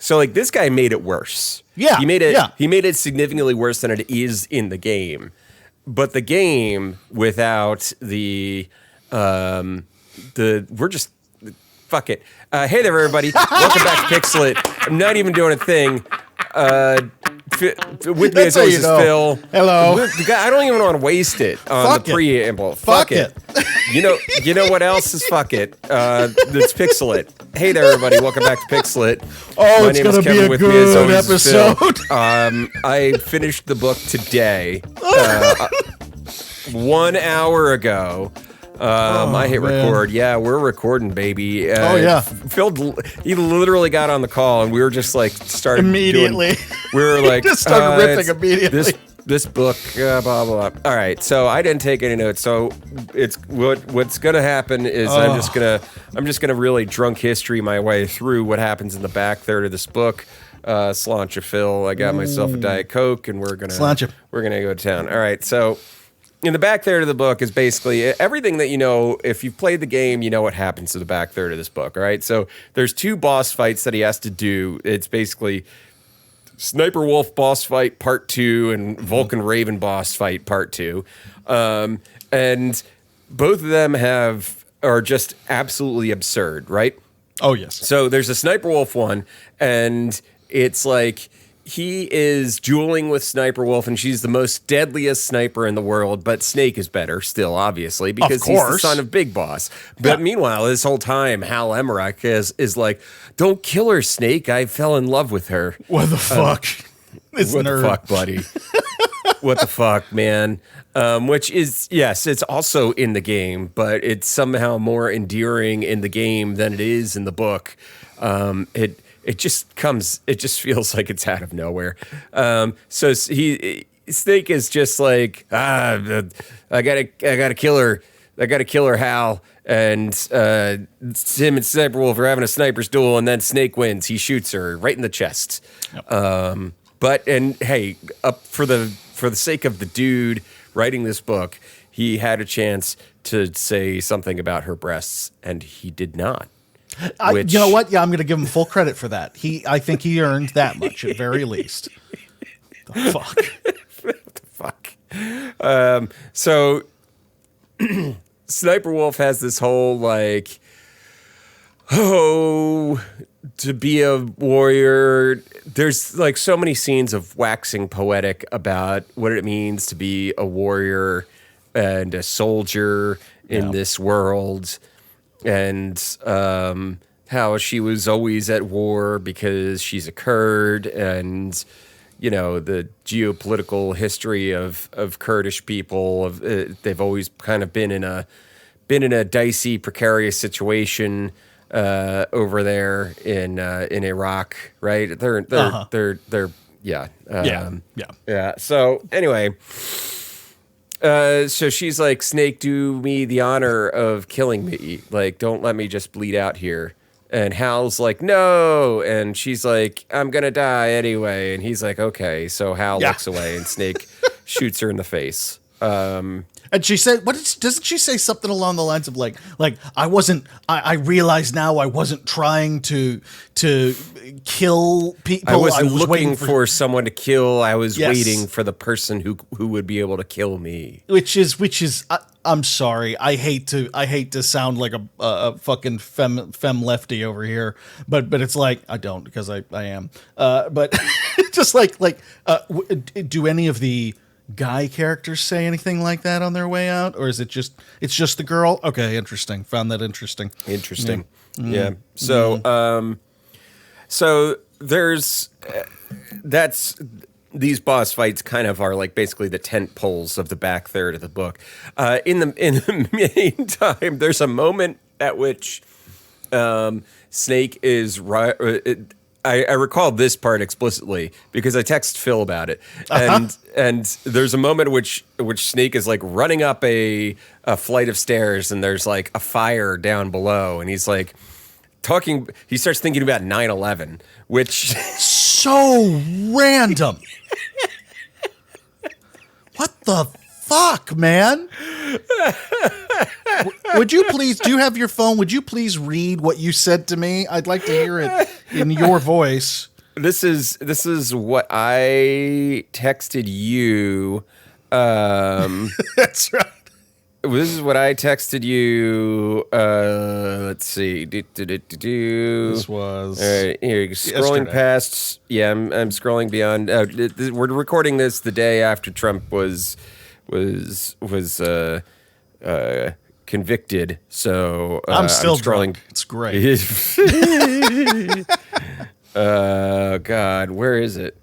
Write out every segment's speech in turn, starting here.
So like this guy made it worse. Yeah, he made it. yeah. He made it significantly worse than it is in the game. But the game without we're just fuck it. Hey there, everybody. Welcome back to Pixel. I'm not even doing a thing. With me as always is Phil. Hello. I don't even want to waste it on Fuck the it. preamble. Fuck it. You know what else is fuck it? It's Pixel. Hey there, everybody. Welcome back to Pixel. Oh, My it's name gonna is be Kevin. a With me as good always is Phil. episode. I finished the book today. 1 hour ago. I hit man. record. Yeah, we're recording, baby. Yeah. Phil, he literally got on the call, and we were just like started Immediately. we were like Just started ripping it's- immediately. This book, blah blah blah. All right, so I didn't take any notes. So it's what's gonna happen is I'm just gonna really drunk history my way through what happens in the back third of this book. Sláinte Phil, I got myself a Diet Coke, and we're gonna Sláinte. go to town. All right, so. In the back third of the book is basically everything that you know. If you've played the game, you know what happens to the back third of this book. All right. So there's 2 boss fights that he has to do. It's basically Sniper Wolf boss fight part 2 and Vulcan Raven boss fight part 2. And both of them are just absolutely absurd, right? Oh, yes. So there's a Sniper Wolf one, and it's like he is dueling with Sniper Wolf, and she's the most deadliest sniper in the world, but Snake is better still, obviously, because he's the son of Big Boss. But meanwhile, this whole time, Hal Emmerich is like, don't kill her, Snake. I fell in love with her. What the fuck? This What nerd. the fuck, buddy? What the fuck, man? Which is, yes, it's also in the game, but it's somehow more endearing in the game than it is in the book. It just feels like it's out of nowhere. So Snake is just like, I gotta kill her. I gotta kill her, Hal. And him and Sniper Wolf are having a sniper's duel, and then Snake wins. He shoots her right in the chest. Yep. Hey, up for the sake of the dude writing this book, he had a chance to say something about her breasts, and he did not. You know what? Yeah, I'm going to give him full credit for that. I think he earned that much at very least. The fuck. What the fuck? So Sniper Wolf has this whole like, to be a warrior. There's like so many scenes of waxing poetic about what it means to be a warrior and a soldier in this world. And how she was always at war because she's a Kurd, and you know the geopolitical history of Kurdish people. They've always kind of been in a dicey, precarious situation over there in Iraq, right? They're yeah. So anyway. So she's like, Snake, do me the honor of killing me. Like, don't let me just bleed out here. And Hal's like, no. And she's like, I'm going to die anyway. And he's like, okay. So Hal looks away, and Snake shoots her in the face. And she said, doesn't she say something along the lines of like I realize now I wasn't trying to kill people. I wasn't looking waiting for someone to kill. I was waiting for the person who would be able to kill me. Which is I'm sorry. I hate to sound like a fucking femme lefty over here, but it's like I don't, because I am. But just do any of the guy characters say anything like that on their way out, or is it's just the girl? Okay, interesting. Found that interesting. Yeah. So there's these boss fights kind of are like basically the tent poles of the back third of the book. In the meantime, there's a moment at which Snake is I recall this part explicitly because I texted Phil about it, and there's a moment which Snake is like running up a flight of stairs, and there's like a fire down below, and he's like talking. He starts thinking about 9/11, which so random. What the fuck, man? Would you please, do you have your phone? Would you please read what you said to me? I'd like to hear it in your voice. this is what I texted you. That's right. This is what I texted you. Let's see. This was all right, here, scrolling yesterday. past. Yeah, I'm scrolling beyond. We're recording this the day after Trump was convicted. So I'm still scrolling. drunk. It's great. God, where is it?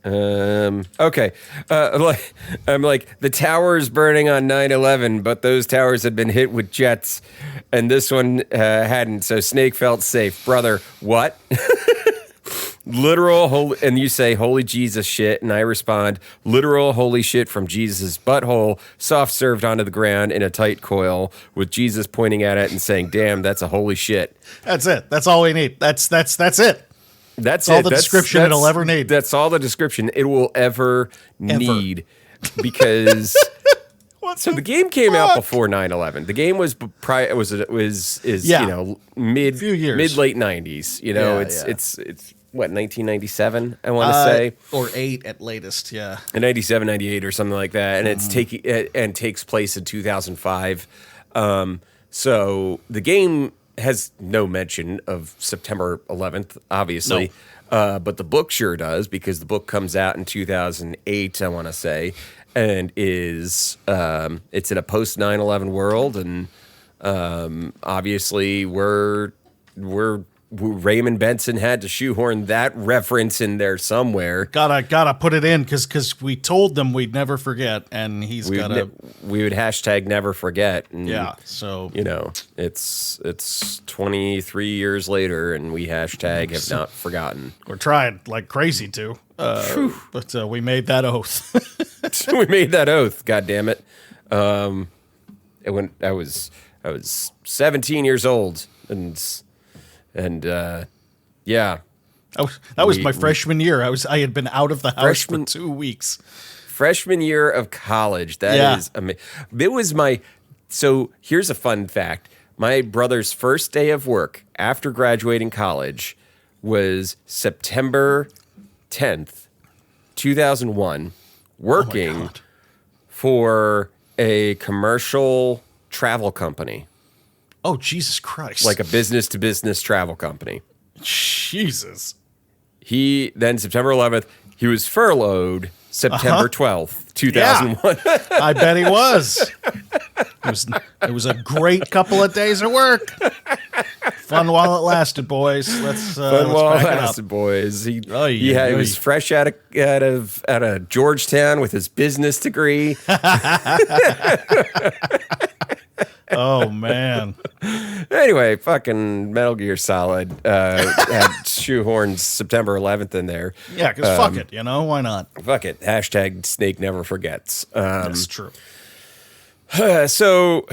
Okay. I'm like, the towers burning on 9/11, but those towers had been hit with jets, and this one hadn't. So Snake felt safe. Brother, what? Literal holy, and you say holy Jesus shit, and I respond literal holy shit from Jesus' butthole, soft served onto the ground in a tight coil, with Jesus pointing at it and saying, "Damn, that's a holy shit." That's it. That's all we need. That's it. That's all it. the description it'll ever need. That's all the description it will ever need, because. So the game came out before 9/11. The game was mid few years. mid late 90s. It's what, 1997, I want to say, or 8 at latest. Yeah, 97, 98 or something like that, and it's takes place in 2005. So the game has no mention of September 11th, obviously. No. But the book sure does, because the book comes out in 2008, I want to say, and is it's in a post 9/11 world, and obviously we're Raymond Benson had to shoehorn that reference in there somewhere. Gotta put it in because we told them we'd never forget, and we would hashtag never forget. And, so it's 23 years later, and we hashtag have not forgotten. We're trying like crazy to, but we made that oath. We made that oath. God damn it! When I was 17 years old, and yeah, that was my freshman year. I had been out of the house for 2 weeks. Freshman year of college. That is amazing. It was so here's a fun fact. My brother's first day of work after graduating college was September 10th, 2001, working for a commercial travel company. Oh, Jesus Christ. Like a business-to-business travel company. Jesus. He, then September 11th, he was furloughed September 12th, 2001. Yeah. I bet he was. It was a great couple of days of work. Fun while it lasted, boys. Let's while it lasted, boys. He was fresh out of Georgetown with his business degree. Oh man. Anyway, fucking Metal Gear Solid had shoehorns September 11th in there. Yeah, because fuck it, why not? Fuck it. Hashtag Snake never forgets. That's true. So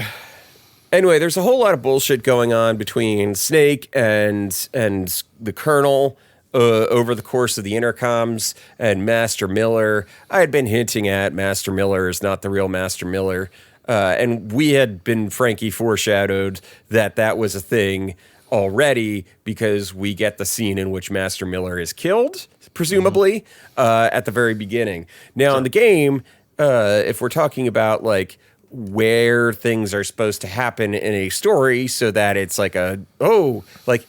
anyway, there's a whole lot of bullshit going on between Snake and the Colonel over the course of the intercoms, and Master Miller. I had been hinting at Master Miller is not the real Master Miller. And we had been Frankie foreshadowed that was a thing already, because we get the scene in which Master Miller is killed, presumably, at the very beginning. Now, in the game, if we're talking about like where things are supposed to happen in a story, so that it's like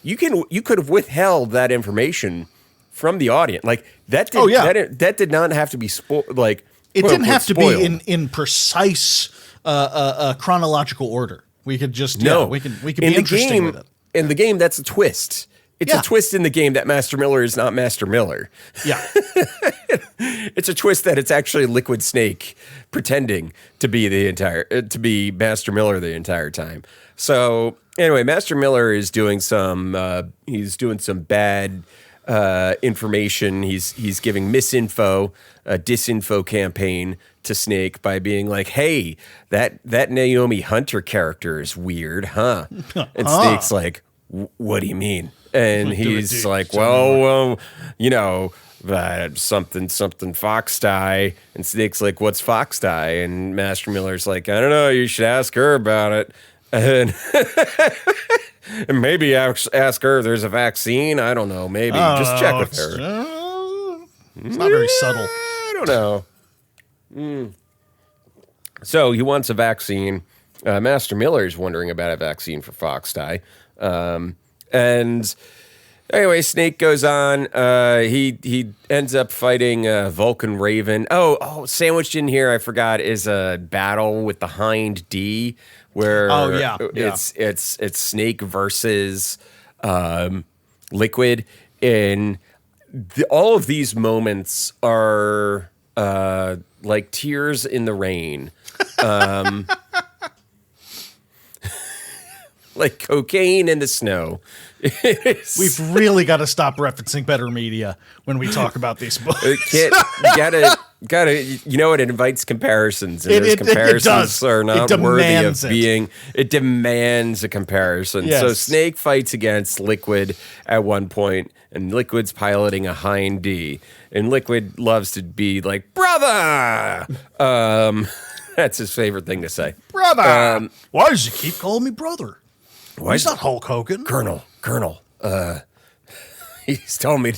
you could have withheld that information from the audience, like that. That did not have to be like. It didn't have to be in precise chronological order. We could just we could be interesting with it. In the game, that's a twist. It's a twist in the game that Master Miller is not Master Miller. Yeah. It's a twist that it's actually Liquid Snake pretending to be Master Miller the entire time. So anyway, Master Miller is doing some bad information. He's giving misinfo, a disinfo campaign to Snake by being like, "Hey, that Naomi Hunter character is weird, huh?" And Snake's like, "What do you mean?" And he's like, "Well, something Fox Die." And Snake's like, "What's Fox Die?" And Master Miller's like, "I don't know. You should ask her about it." And and maybe ask her if there's a vaccine. I don't know. Maybe just check with her. It's not very subtle. I don't know. So he wants a vaccine. Master Miller's wondering about a vaccine for Foxdie. And anyway, Snake goes on. He ends up fighting Vulcan Raven. Oh, sandwiched in here, I forgot, is a battle with the Hind D, where it's Snake versus Liquid. And all of these moments are like tears in the rain. Like cocaine in the snow. We've really got to stop referencing Better Media when we talk about these books. Gotta, you know, it invites comparisons, and those comparisons are not worthy of being. It demands a comparison. Yes. So Snake fights against Liquid at one point, and Liquid's piloting a Hind D, and Liquid loves to be like, brother! That's his favorite thing to say. Brother! Why does he keep calling me brother? Why He's not Hulk Hogan. Colonel. He's telling me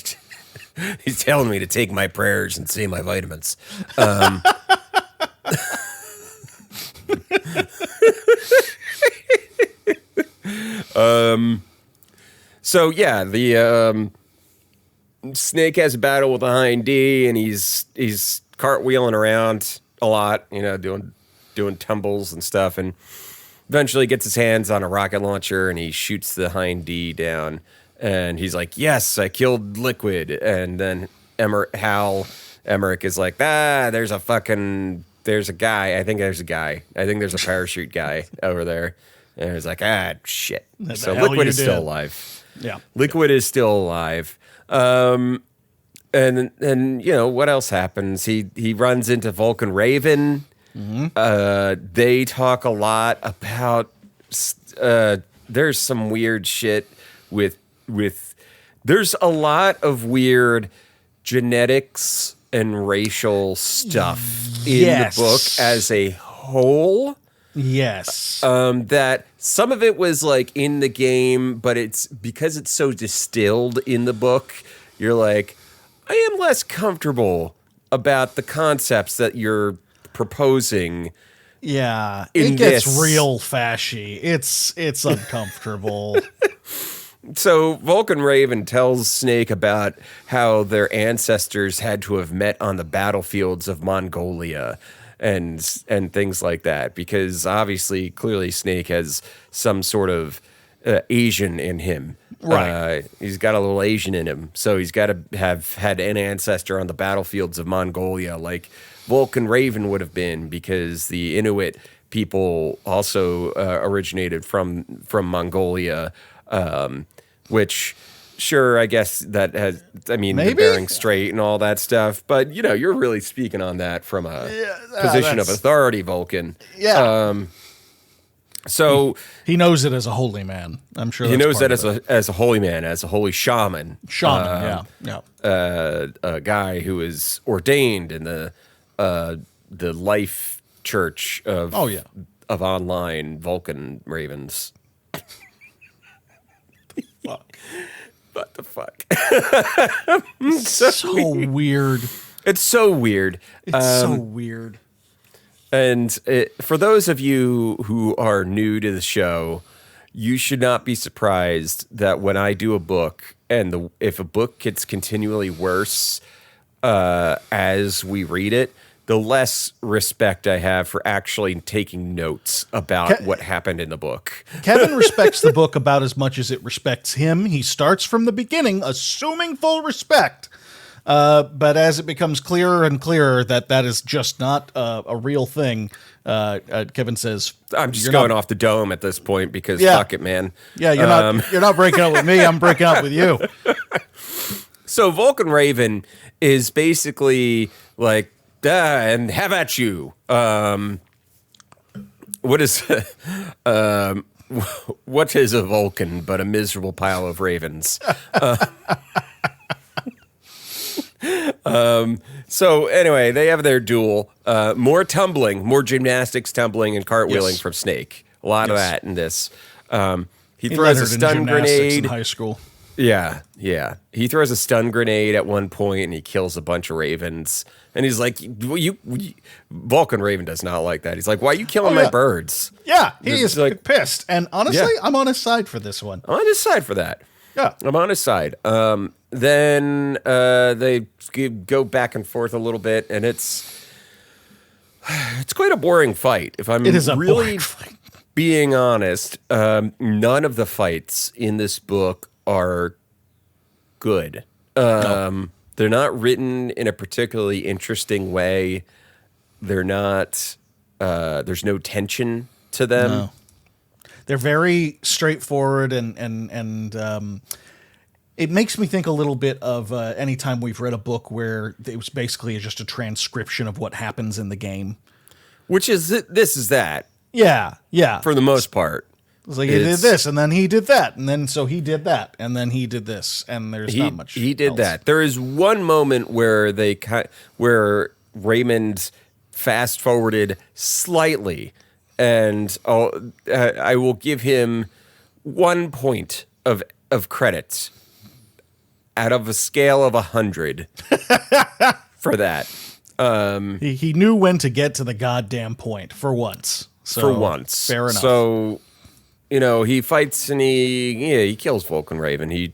to take my prayers and say my vitamins. So yeah, the Snake has a battle with the Hind D, and he's cartwheeling around a lot, you know, doing tumbles and stuff, and eventually gets his hands on a rocket launcher, and he shoots the Hind D down. And he's like, yes, I killed Liquid. And then Hal Emmerich is like, there's a guy. I think there's a parachute guy over there. And he's like, shit. So Liquid is still alive. Yeah. Liquid is still alive. And you know, what else happens? He runs into Vulcan Raven. Mm-hmm. They talk a lot about there's some weird shit with there's a lot of weird genetics and racial stuff in the book as a whole. Yes. That some of it was like in the game, but it's because it's so distilled in the book, you're like, I am less comfortable about the concepts that you're proposing. Yeah, it gets real fashy. It's uncomfortable. So Vulcan Raven tells Snake about how their ancestors had to have met on the battlefields of Mongolia and things like that, because obviously, clearly, Snake has some sort of Asian in him. Right. He's got a little Asian in him, so he's got to have had an ancestor on the battlefields of Mongolia, like Vulcan Raven would have been, because the Inuit people also originated from Mongolia, which, sure, I guess that has, I mean, the Bering Strait and all that stuff, but, you know, you're really speaking on that from a position of authority, Vulcan. Yeah. So he knows it as a holy man. I'm sure he knows that as a holy man, as a holy shaman. A guy who is ordained in the life church of online Vulcan Ravens. Fuck. What the fuck? So weird. It's so weird. It's so weird. And for those of you who are new to the show, you should not be surprised that when I do a book, and if a book gets continually worse as we read it, the less respect I have for actually taking notes about what happened in the book. Kevin respects the book about as much as it respects him. He starts from the beginning, assuming full respect. But as it becomes clearer and clearer that is just not a real thing, Kevin says, "I'm just going off the dome at this point because fuck it, man." Yeah, you're not breaking up with me. I'm breaking up with you. So Vulcan Raven is basically like, and have at you. What is what is a Vulcan but a miserable pile of ravens? So anyway, they have their duel. More tumbling, more gymnastics, tumbling, and cartwheeling from Snake. A lot of that in this. He throws a stun grenade in high school. Yeah, yeah. He throws a stun grenade at one point and he kills a bunch of ravens. And he's like, Vulcan Raven does not like that. He's like, why are you killing my birds? Yeah, he It's is like- pissed. And honestly, Yeah. I'm on his side for this one. I'm on his side for that. Yeah. I'm on his side. Then they go back and forth a little bit, and it's quite a boring fight. If I'm It is a really boring fight. being honest, none of the fights in this book are good. They're not written in a particularly interesting way. They're not. There's no tension to them. No. They're very straightforward, and it makes me think a little bit of any time we've read a book where it was basically just a transcription of what happens in the game. Which is this is that Yeah, yeah. for the most part. It's like he did it's- this, and then he did that, and then so he did that, and then he did this, and there's not much. He did else. that. There is one moment where where Raymond fast forwarded slightly, and I will give him 1 point of credit out of a scale of 100 for that. He knew when to get to the goddamn point for once. So, For once, fair enough. So, he fights and he kills Vulcan Raven. He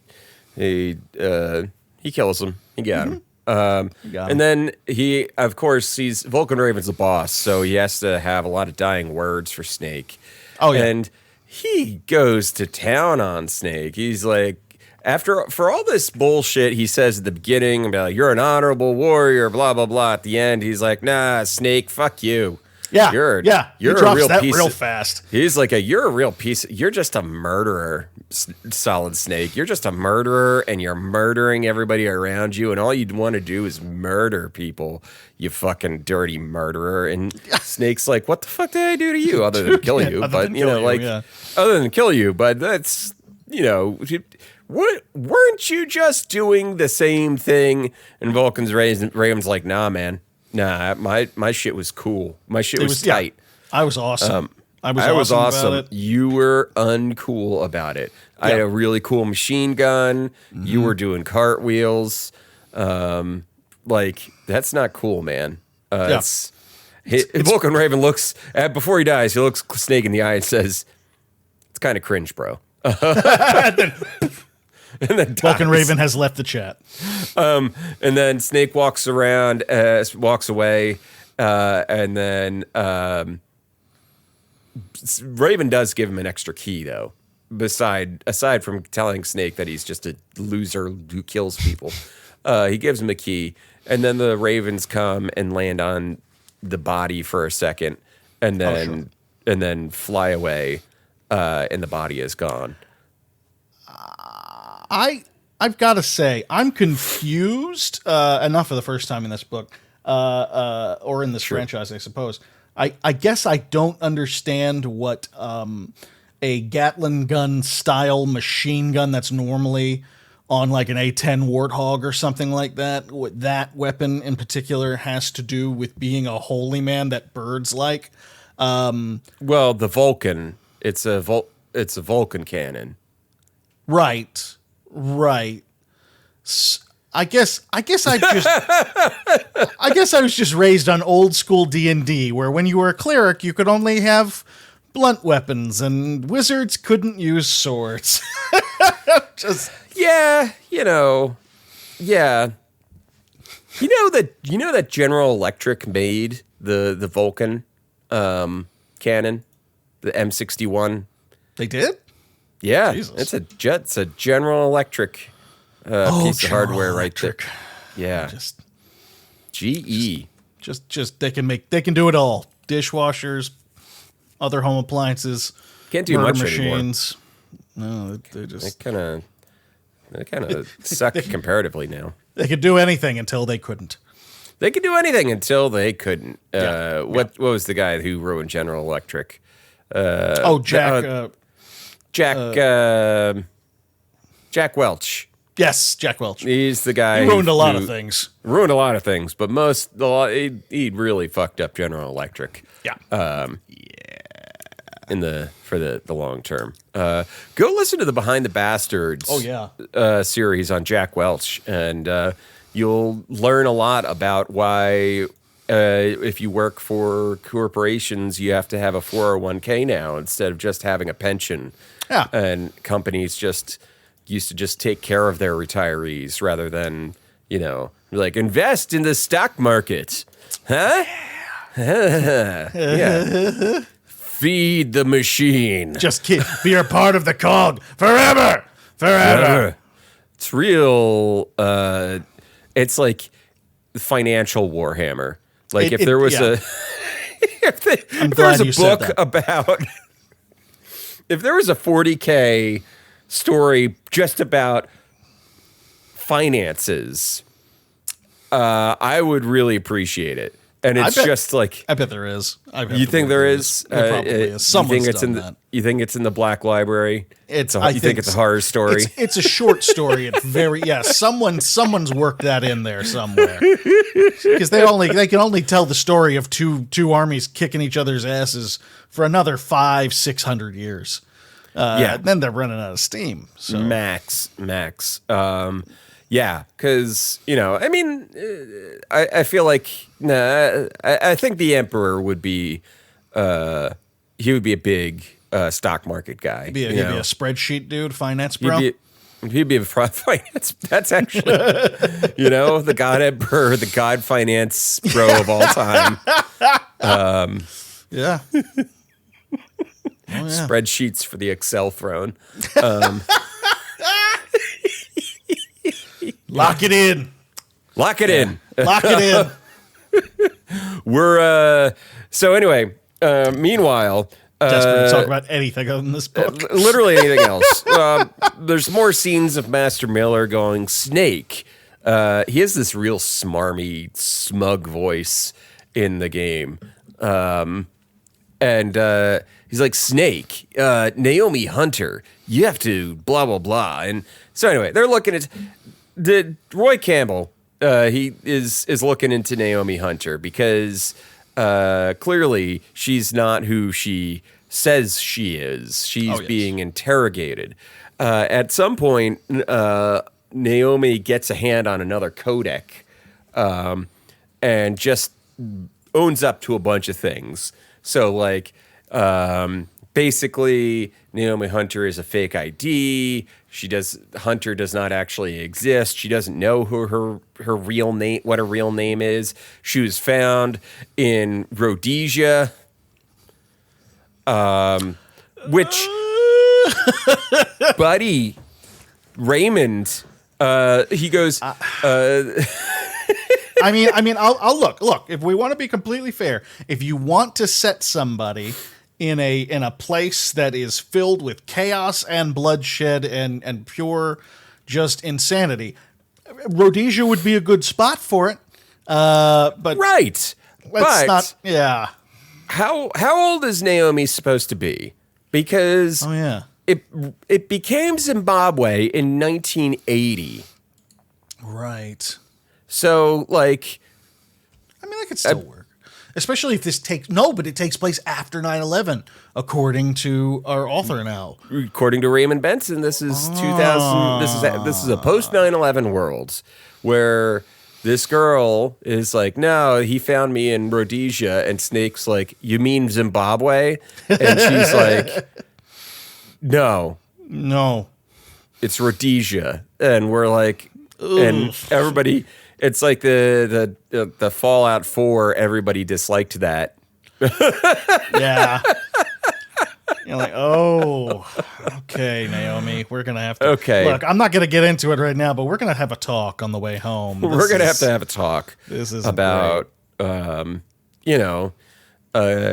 kills him. He got him. Got him. And then he, of course, he's Vulcan Raven's the boss, so he has to have a lot of dying words for Snake. Oh, yeah. And he goes to town on Snake. He's like, for all this bullshit he says at the beginning about like, you're an honorable warrior, blah blah blah. At the end, he's like, nah, Snake, fuck you. yeah, you're he a drops real that piece real of- fast. He's like you're a real piece. You're just a murderer, Solid Snake. You're just a murderer, and you're murdering everybody around you. And all you want to do is murder people. You fucking dirty murderer. And Snake's like, what the fuck did I do to you other than kill you? other But than kill you, yeah. other than kill you. But that's what weren't you just doing the same thing? And Raven's like, nah, man. Nah, my shit was cool. My shit was yeah, tight. I was awesome. I I was about awesome. it. You were uncool about it. I had a really cool machine gun. You were doing cartwheels. That's not cool, man. Vulcan Raven looks before he dies. He looks Snake in the eye and says, "It's kind of cringe, bro." And then Vulcan dies. Raven has left the chat. And then Snake walks around, walks away, and then Raven does give him an extra key, though. Aside from telling Snake that he's just a loser who kills people, he gives him a key, and then the Ravens come and land on the body for a second, and then fly away, and the body is gone. I've got to say, I'm confused enough for the first time in this book, or in this franchise, I suppose. I guess I don't understand what a Gatling gun style machine gun that's normally on like an A10 Warthog or something like that, what that weapon in particular has to do with being a holy man that birds like. Well, the Vulcan, it's a Vulcan cannon. Right. I guess I was just raised on old school D&D where when you were a cleric you could only have blunt weapons and wizards couldn't use swords. Yeah. You know that General Electric made the Vulcan cannon, the M61. They did? Yeah, Jesus. it's a General Electric piece of hardware right there. Electric. Yeah, Just GE. they can do it all. Dishwashers, other home appliances, Can't do murder much machines. No, they just They kind of suck comparatively now. they could do anything until they couldn't. They could do anything until they couldn't. Yeah. What was the guy who ruined General Electric? Jack Welch. Yes, Jack Welch. He's the guy He ruined a lot who of things. Ruined a lot of things, but he really fucked up General Electric. Yeah. for the long term. Go listen to the Behind the Bastards. Oh, yeah. Series on Jack Welch, and you'll learn a lot about why if you work for corporations, you have to have a 401k now instead of just having a pension. Yeah. And companies just used to just take care of their retirees rather than, like invest in the stock market. Huh? Yeah. Feed the machine. Just be a part of the cog forever. It's real. It's like financial Warhammer. Like if there was if there was a book about, if there was a 40K story just about finances, I would really appreciate it. And it's just like, I bet there is. You think there is? There probably is. Someone's done that. You think it's in the Black Library? You think it's a horror story? It's a short story. It's very someone's worked that in there somewhere, because they can only tell the story of two armies kicking each other's asses for another 500-600 years. Then they're running out of steam. So. Max. Yeah, because I feel like I think the Emperor would be he would be a big stock market guy. He'd be a spreadsheet dude, finance bro. He'd be a finance. That's actually the God Emperor, the God finance bro of all time. Yeah. Spreadsheets for the Excel throne. Lock it in. Lock it in. We're so anyway. Meanwhile, desperate to talk about anything other than this book. Literally anything else. There's more scenes of Master Miller going Snake. He has this real smarmy, smug voice in the game, and he's like, Snake, Naomi Hunter. You have to blah blah blah. And so anyway, they're looking at. Roy Campbell, he is looking into Naomi Hunter because clearly she's not who she says she is. She's being interrogated. At some point, Naomi gets a hand on another codec and just owns up to a bunch of things. So, like, basically, Naomi Hunter is a fake ID. Hunter does not actually exist. She doesn't know who her real name, what her real name is. She was found in Rhodesia, which Buddy Raymond, he goes. I mean, I'll look. If we want to be completely fair, if you want to set somebody in a place that is filled with chaos and bloodshed and pure just insanity, Rhodesia would be a good spot for it. But right, let's not. Yeah. How old is Naomi supposed to be? Because it became Zimbabwe in 1980. Right. So like, I mean, that could still work. Especially if this but it takes place after 9/11, according to our author now. According to Raymond Benson, this is 2000. This is a post 9/11 world where this girl is like, no, he found me in Rhodesia, and Snake's like, you mean Zimbabwe? And she's like, no, it's Rhodesia, and we're like, and everybody. It's like the Fallout 4, everybody disliked that. Yeah. You're like, oh, okay, Naomi, we're going to have to. Okay. Look, I'm not going to get into it right now, but we're going to have a talk on the way home. We're going to have a talk about,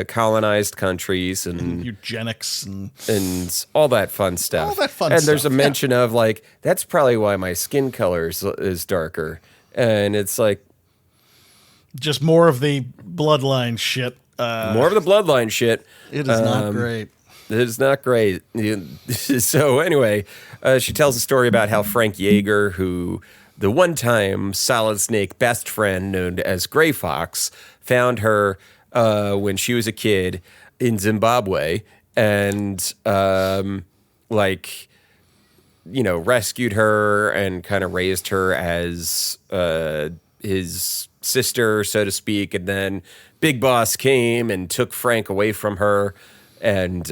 colonized countries and eugenics and all that fun stuff. And there's a mention of like, that's probably why my skin color is darker. And it's like just more of the bloodline shit. More of the bloodline shit. It is not great. It is not great. So anyway, she tells a story about how Frank Yeager, who the one-time Solid Snake best friend known as Gray Fox, found her when she was a kid in Zimbabwe and like, you know, rescued her and kind of raised her as his sister, so to speak. And then Big Boss came and took Frank away from her, and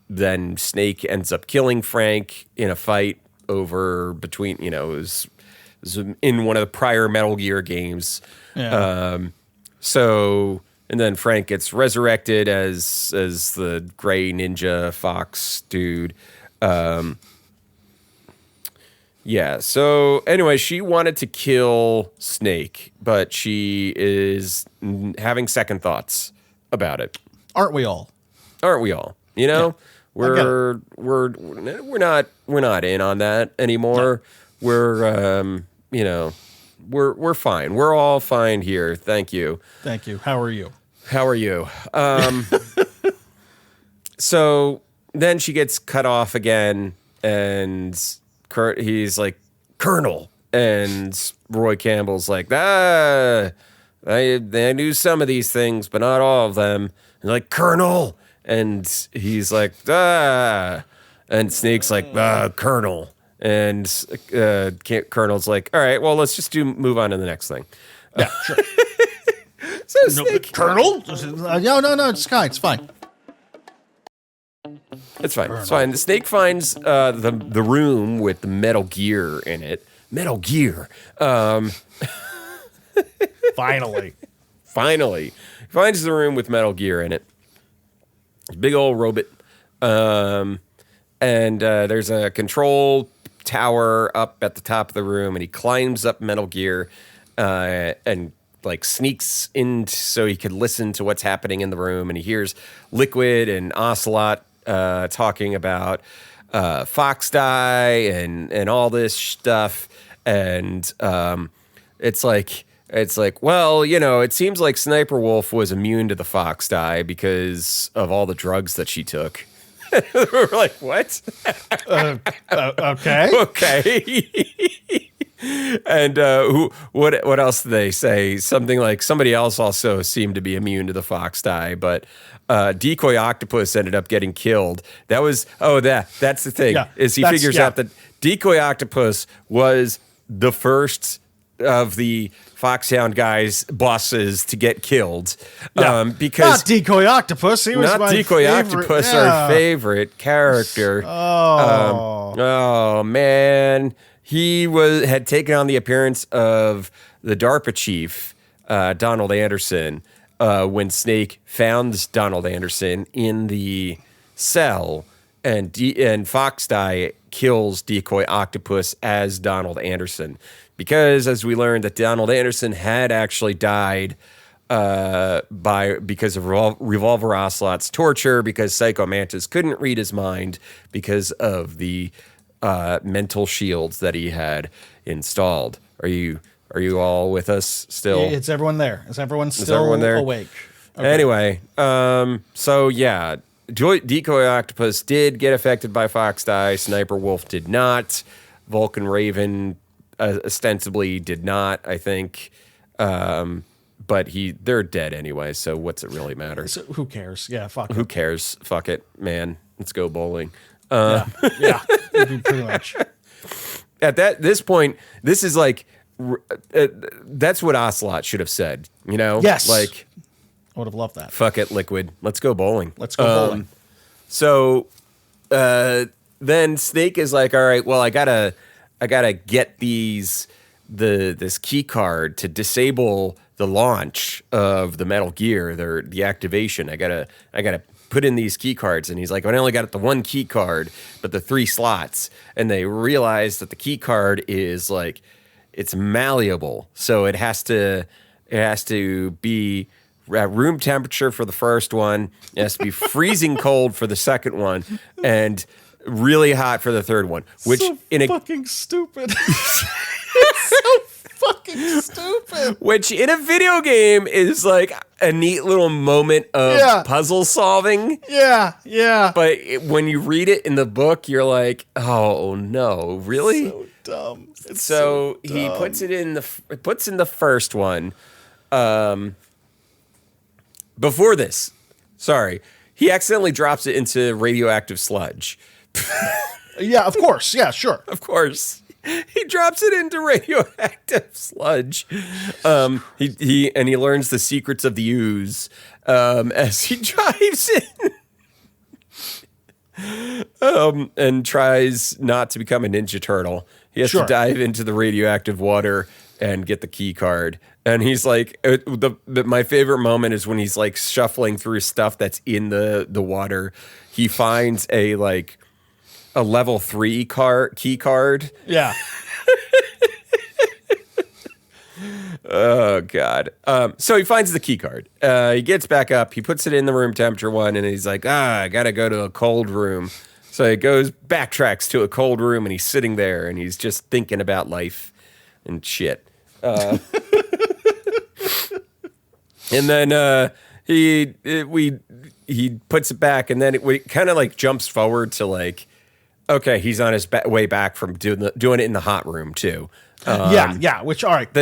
then Snake ends up killing Frank in a fight over between, you know, it was in one of the prior Metal Gear games. Yeah. So, and then Frank gets resurrected as the gray ninja fox dude. Yeah. So anyway, she wanted to kill Snake, but she is having second thoughts about it. Aren't we all? Aren't we all? You know, we're not in on that anymore. No. We're you know, we're fine. We're all fine here. Thank you. Thank you. How are you? How are you? So then she gets cut off again, and he's like, Colonel, and Roy Campbell's like, I knew some of these things, but not all of them. And like, Colonel, and he's like, and Snake's like, Colonel, and Colonel's like, all right, well, let's just move on to the next thing. Yeah, sure. So Snake, Colonel? No, it's fine. It's fine. It's fine. It's fine. The Snake finds the room with the Metal Gear in it. Metal Gear. Finally. Finally. He finds the room with Metal Gear in it. Big old robot. And there's a control tower up at the top of the room, and he climbs up Metal Gear and like sneaks in so he could listen to what's happening in the room, and he hears Liquid and Ocelot talking about Fox Die and all this stuff, and it's like, well, you know, it seems like Sniper Wolf was immune to the Fox Die because of all the drugs that she took. We're like, what? Okay. Okay. And what else did they say? Something like somebody else also seemed to be immune to the Fox Die, but Decoy Octopus ended up getting killed. That's the thing. Yeah, is he figures out that Decoy Octopus was the first of the Foxhound guys' bosses to get killed. Because not Decoy Octopus. He was not my Decoy favorite. Octopus, Yeah. our favorite character. Oh. Oh man, he had taken on the appearance of the DARPA chief, Donald Anderson, when Snake found Donald Anderson in the cell, and Fox Die kills Decoy Octopus as Donald Anderson, because as we learned that Donald Anderson had actually died because of Revolver Ocelot's torture, because Psycho Mantis couldn't read his mind because of the mental shields that he had installed. Are you all with us still? It's everyone there. Is everyone still awake? Okay. Anyway, so yeah, Decoy Octopus did get affected by Fox Die. Sniper Wolf did not. Vulcan Raven ostensibly did not, I think. But they're dead anyway, so what's it really matter? So who cares? Yeah, fuck Who it. cares? Fuck it, man. Let's go bowling. Yeah, pretty much. At this point, this is like, that's what Ocelot should have said, you know? Yes. Like, I would have loved that. fuck it, Liquid. Let's go bowling. Let's go bowling. So then Snake is like, all right, well, I gotta get this key card to disable the launch of the Metal Gear, the activation. I gotta put in these key cards. And he's like, I only got the one key card, but the 3 slots. And they realize that the key card is like, it's malleable, so it has to be at room temperature for the first one. It has to be freezing cold for the second one, and really hot for the third one. Which so fucking stupid. It's so fucking stupid. Which in a video game is like a neat little moment of puzzle solving. Yeah. But when you read it in the book, you're like, oh no, really? So dumb. It's so dumb. he puts in the first one. Before this, sorry, he accidentally drops it into radioactive sludge. Yeah, of course. Yeah, sure. Of course. He drops it into radioactive sludge. He learns the secrets of the ooze as he drives in. And tries not to become a Ninja Turtle. He has to dive into the radioactive water and get the key card. And he's like, my favorite moment is when he's like shuffling through stuff that's in the water. He finds a level 3 key card. Yeah. Oh, God. So he finds the key card. He gets back up. He puts it in the room temperature one, and he's like, I got to go to a cold room. So he backtracks to a cold room, and he's sitting there, and he's just thinking about life and shit. And then he puts it back, and then it kind of like jumps forward to like, okay, he's on his way back from doing it in the hot room too. Yeah. Which, all right,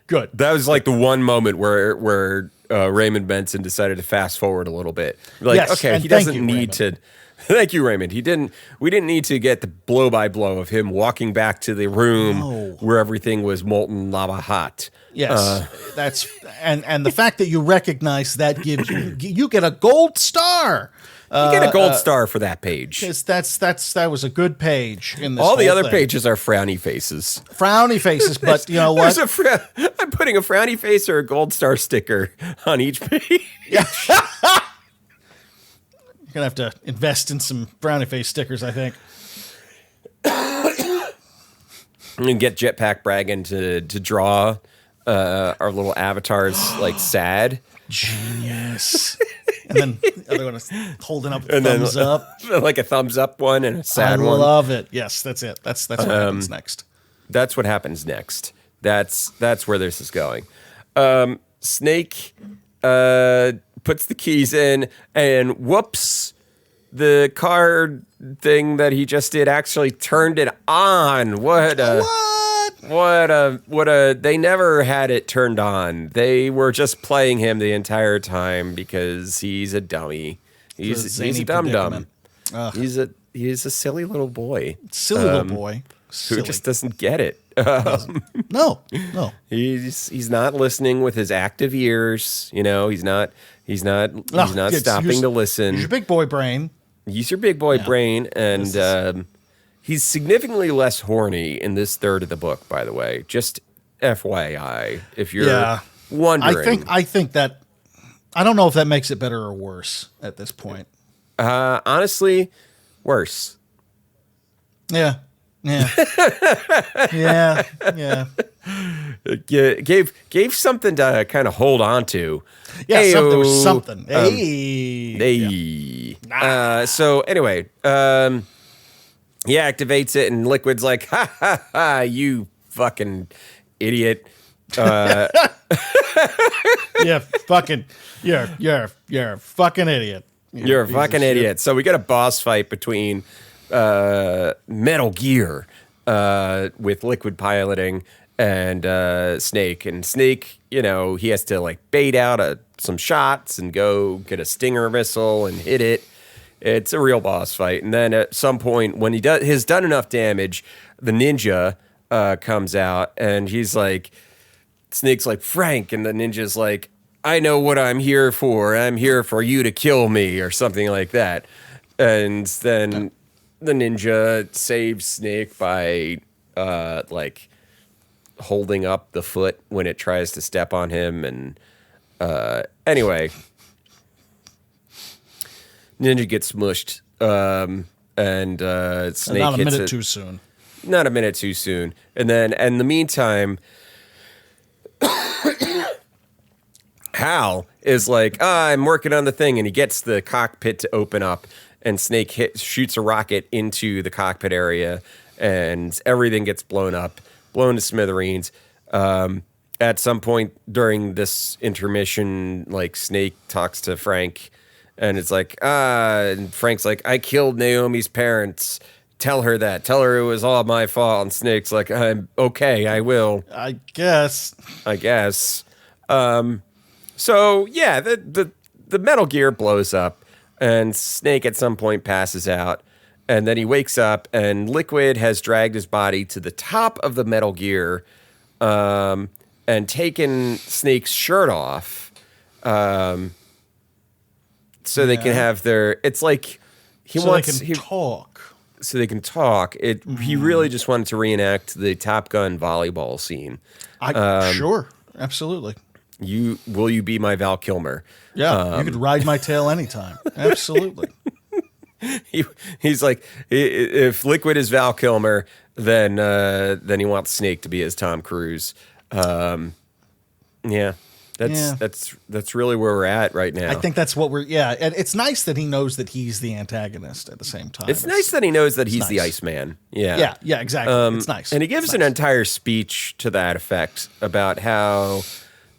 good. That was like the one moment where Raymond Benson decided to fast forward a little bit. Like, yes, okay, he doesn't need to. Thank you, Raymond. We didn't need to get the blow by blow of him walking back to the room where everything was molten lava hot. Yes, that's and the fact that you recognize that gives you get a gold star. You get a gold star for that page. That was a good page in this. All the other thing. pages are frowny faces. Frowny faces, but you know what? I'm putting a frowny face or a gold star sticker on each page. Yeah. You're gonna have to invest in some frowny face stickers, I think. And get Jetpack Braggin to draw our little avatars like sad. Genius. And then the other one is holding up a thumbs up. Like a thumbs up one and a sad one. I love it. Yes, that's it. That's what happens next. That's what happens next. That's where this is going. Snake puts the keys in, and whoops, the card thing that he just did actually turned it on. What they never had it turned on. They were just playing him the entire time because he's a dummy. He's a dum-dum. He's a silly little boy. Little boy. Who just doesn't get it. No. He's not listening with his active ears. You know, he's not stopping to listen. Use your big boy brain. Use your big boy brain, and he's significantly less horny in this third of the book, by the way. Just FYI, if you're wondering. I think that I don't know if that makes it better or worse at this point. Honestly, worse. Yeah. Yeah. Gave something to kind of hold on to. Yeah, there was something. So anyway, he activates it, and Liquid's like, ha ha ha, you fucking idiot. You're a fucking idiot. You're a fucking idiot. So we got a boss fight between Metal Gear with Liquid piloting and Snake. And Snake, you know, he has to like bait out some shots and go get a Stinger missile and hit it. It's a real boss fight. And then at some point when has done enough damage, the ninja comes out and he's like, Snake's like, Frank, and the ninja's like, I know what I'm here for. I'm here for you to kill me, or something like that. And then the ninja saves Snake by like holding up the foot when it tries to step on him. And anyway, ninja gets smushed, and Snake not a hits minute it. too soon. Not a minute too soon. And then, in the meantime, Hal is like, I'm working on the thing, and he gets the cockpit to open up, and Snake shoots a rocket into the cockpit area, and everything gets blown to smithereens. At some point during this intermission, like, Snake talks to Frank, and it's like, and Frank's like, I killed Naomi's parents. Tell her that. Tell her it was all my fault. And Snake's like, I'm okay, I will. I guess. So yeah, the Metal Gear blows up. And Snake at some point passes out. And then he wakes up, and Liquid has dragged his body to the top of the Metal Gear and taken Snake's shirt off so they can have their... It's like he so wants... they can talk. So they can talk. He really just wanted to reenact the Top Gun volleyball scene. Sure, absolutely. Will you be my Val Kilmer? Yeah, you could ride my tail anytime. Absolutely. He's like, if Liquid is Val Kilmer, then he wants Snake to be his Tom Cruise. That's really where we're at right now. I think that's what and it's nice that he knows that he's the antagonist at the same time. It's nice that he knows that he's the Iceman. Yeah. Yeah, exactly. It's nice. And he gives an entire speech to that effect about how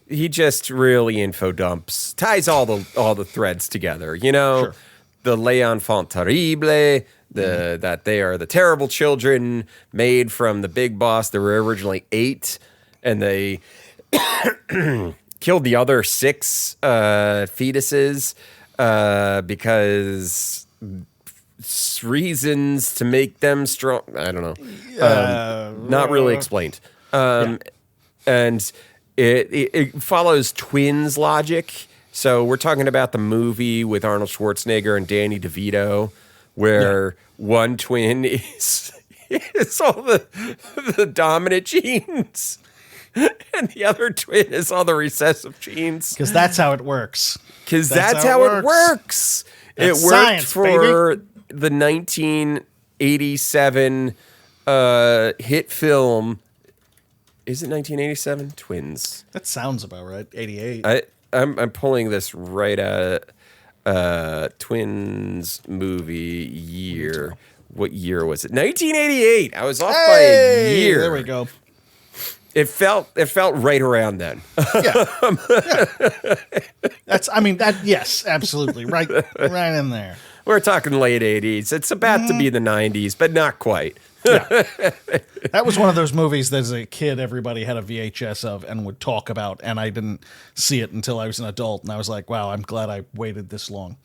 he just really info dumps, ties all the threads together, you know? Sure. The l'enfant terrible, that they are the terrible children made from the big boss. There were originally 8, and they killed the other 6 fetuses because reasons to make them strong. I don't know. Not really explained. And it follows twins logic. So we're talking about the movie with Arnold Schwarzenegger and Danny DeVito, where one twin is all the dominant genes, and the other twin is all the recessive genes. Because that's how it works. Because that's how it works. It worked science, for the 1987 hit film. Is it 1987? Twins. That sounds about right. 88. I'm pulling this right out. Twins movie year. What year was it? 1988. I was off by a year. There we go. It felt right around then. Yeah. Yes, absolutely. Right in there. We're talking late 80s. It's about to be the 90s, but not quite. Yeah. That was one of those movies that as a kid everybody had a VHS of and would talk about, and I didn't see it until I was an adult, and I was like, wow, I'm glad I waited this long.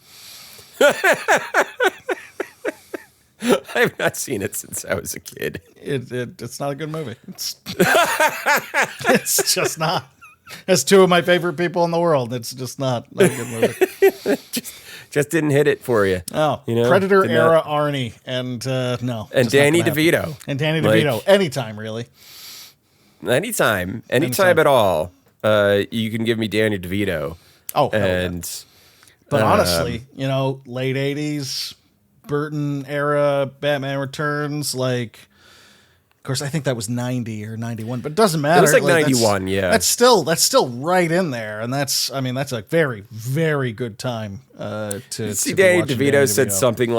I've not seen it since I was a kid. It's not a good movie. It's just not. As 2 of my favorite people in the world, it's just not a good movie. just didn't hit it for you. Oh, you know? Predator era Arnie and no. And Danny DeVito. And Danny DeVito. Anytime, really. Anytime at all. You can give me Danny DeVito. Oh, but honestly, late 80s, Burton era, Batman Returns, like, of course, I think that was 90 or 91, but it doesn't matter. It was like 91, yeah. That's still right in there, and that's a very, very good time to see. To Danny DeVito said something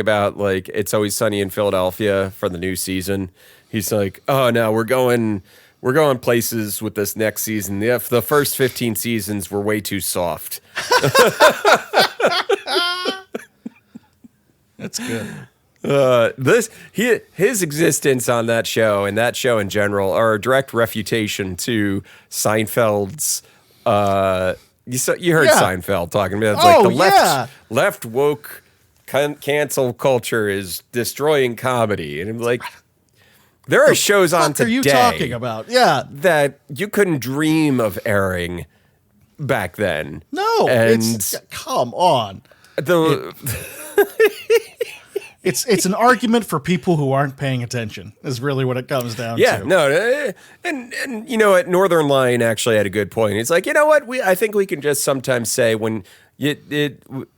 about like It's Always Sunny in Philadelphia for the new season. He's like, oh no, we're going places with this next season. The first 15 seasons were way too soft. That's good. His existence on that show and that show in general are a direct refutation to Seinfeld's. You heard Seinfeld talking about the left woke cancel culture is destroying comedy, and I'm like, there are shows on today. What are you talking about? Yeah, that you couldn't dream of airing back then. No, come on. It's an argument for people who aren't paying attention is really what it comes down to. Yeah, no, and you know what? Northern Lion actually had a good point. It's like, you know what? I think we can just sometimes say when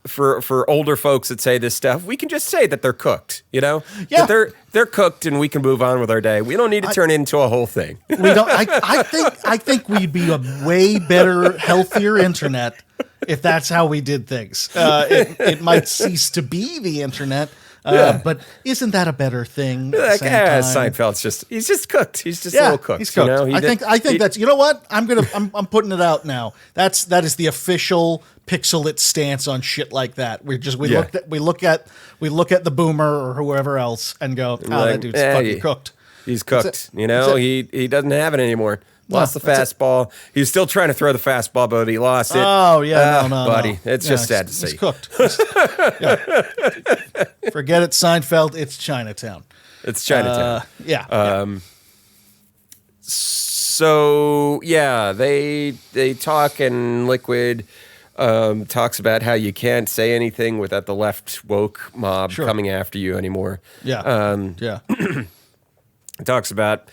for older folks that say this stuff, we can just say that they're cooked. You know, yeah, that they're cooked, and we can move on with our day. We don't need to turn it into a whole thing. We don't. I think we'd be a way better, healthier internet if that's how we did things. It might cease to be the internet. But isn't that a better thing? Seinfeld's he's just cooked. He's just a little cooked. He's cooked. You know? I think that's, you know what? I'm putting it out now. That is the official Pixel-It stance on shit like that. We look at the boomer or whoever else and go, that dude's fucking cooked. He's cooked. You know, he doesn't have it anymore. Lost the fastball. He was still trying to throw the fastball, but he lost it. Oh, yeah, no, buddy. no. It's just sad to see. It's cooked. Forget it, Seinfeld. It's Chinatown. It's Chinatown. Yeah. So yeah, they talk, and Liquid talks about how you can't say anything without the left woke mob coming after you anymore. Yeah. Yeah. It talks about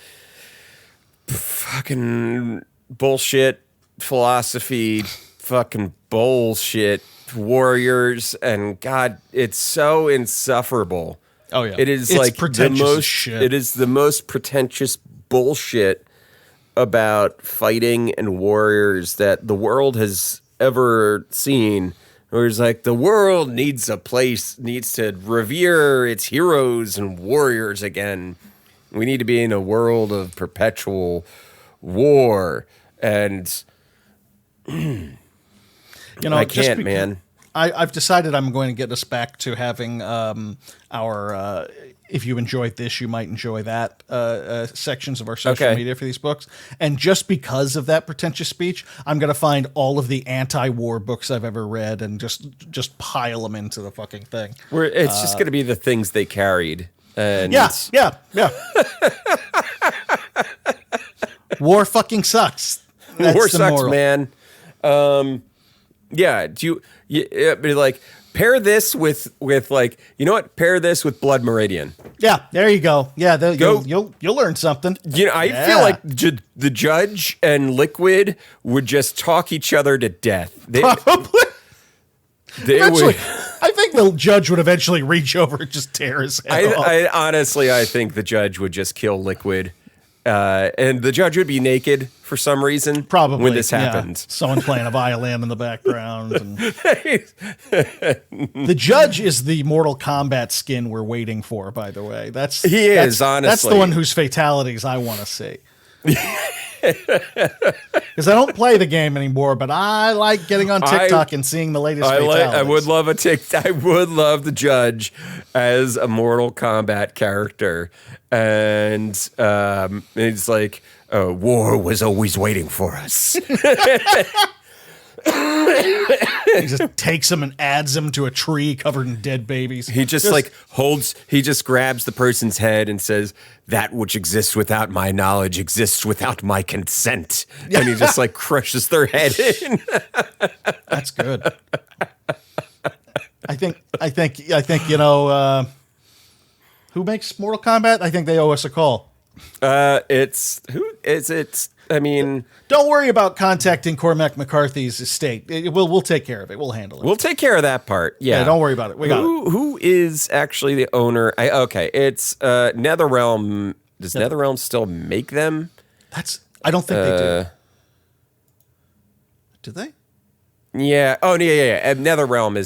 fucking bullshit philosophy, fucking bullshit warriors, and God, it's so insufferable. Oh yeah, it is it's like pretentious the most. as shit. It is the most pretentious bullshit about fighting and warriors that the world has ever seen. Where it's like the world needs to revere its heroes and warriors again. We need to be in a world of perpetual war, and I can't, man. I've decided I'm going to get us back to having our if you enjoyed this, you might enjoy that sections of our social media for these books. And just because of that pretentious speech, I'm going to find all of the anti-war books I've ever read and just pile them into the fucking thing. Where it's just going to be the things they carried. And yeah. War fucking sucks. That's war the sucks, moral. man. Yeah. Like pair this with like, you know what? Pair this with Blood Meridian. Yeah, there you go. Yeah, you'll learn something. You know, I feel like the Judge and Liquid would just talk each other to death. Probably. Would. I think the Judge would eventually reach over and just tear his head off. I honestly think the Judge would just kill Liquid. And the Judge would be naked for some reason. Probably when this happened. Someone playing a violin in the background. And the Judge is the Mortal Kombat skin we're waiting for. By the way, honestly, that's the one whose fatalities I want to see. Because I don't play the game anymore, but I like getting on TikTok and seeing the latest fatalities. I would love I would love the Judge as a Mortal Kombat character, and it's like war was always waiting for us. He just takes him and adds him to a tree covered in dead babies. He just grabs the person's head and says, "That which exists without my knowledge exists without my consent." And he just like crushes their head in. That's good. I think, you know, who makes Mortal Kombat? I think they owe us a call. I mean, don't worry about contacting Cormac McCarthy's estate. We'll take care of it. We'll handle it. We'll take care of that part. Yeah, don't worry about it. We got it. Who is actually the owner? It's NetherRealm. Does NetherRealm still make them? I don't think they do. Do they? Yeah. Oh, yeah. NetherRealm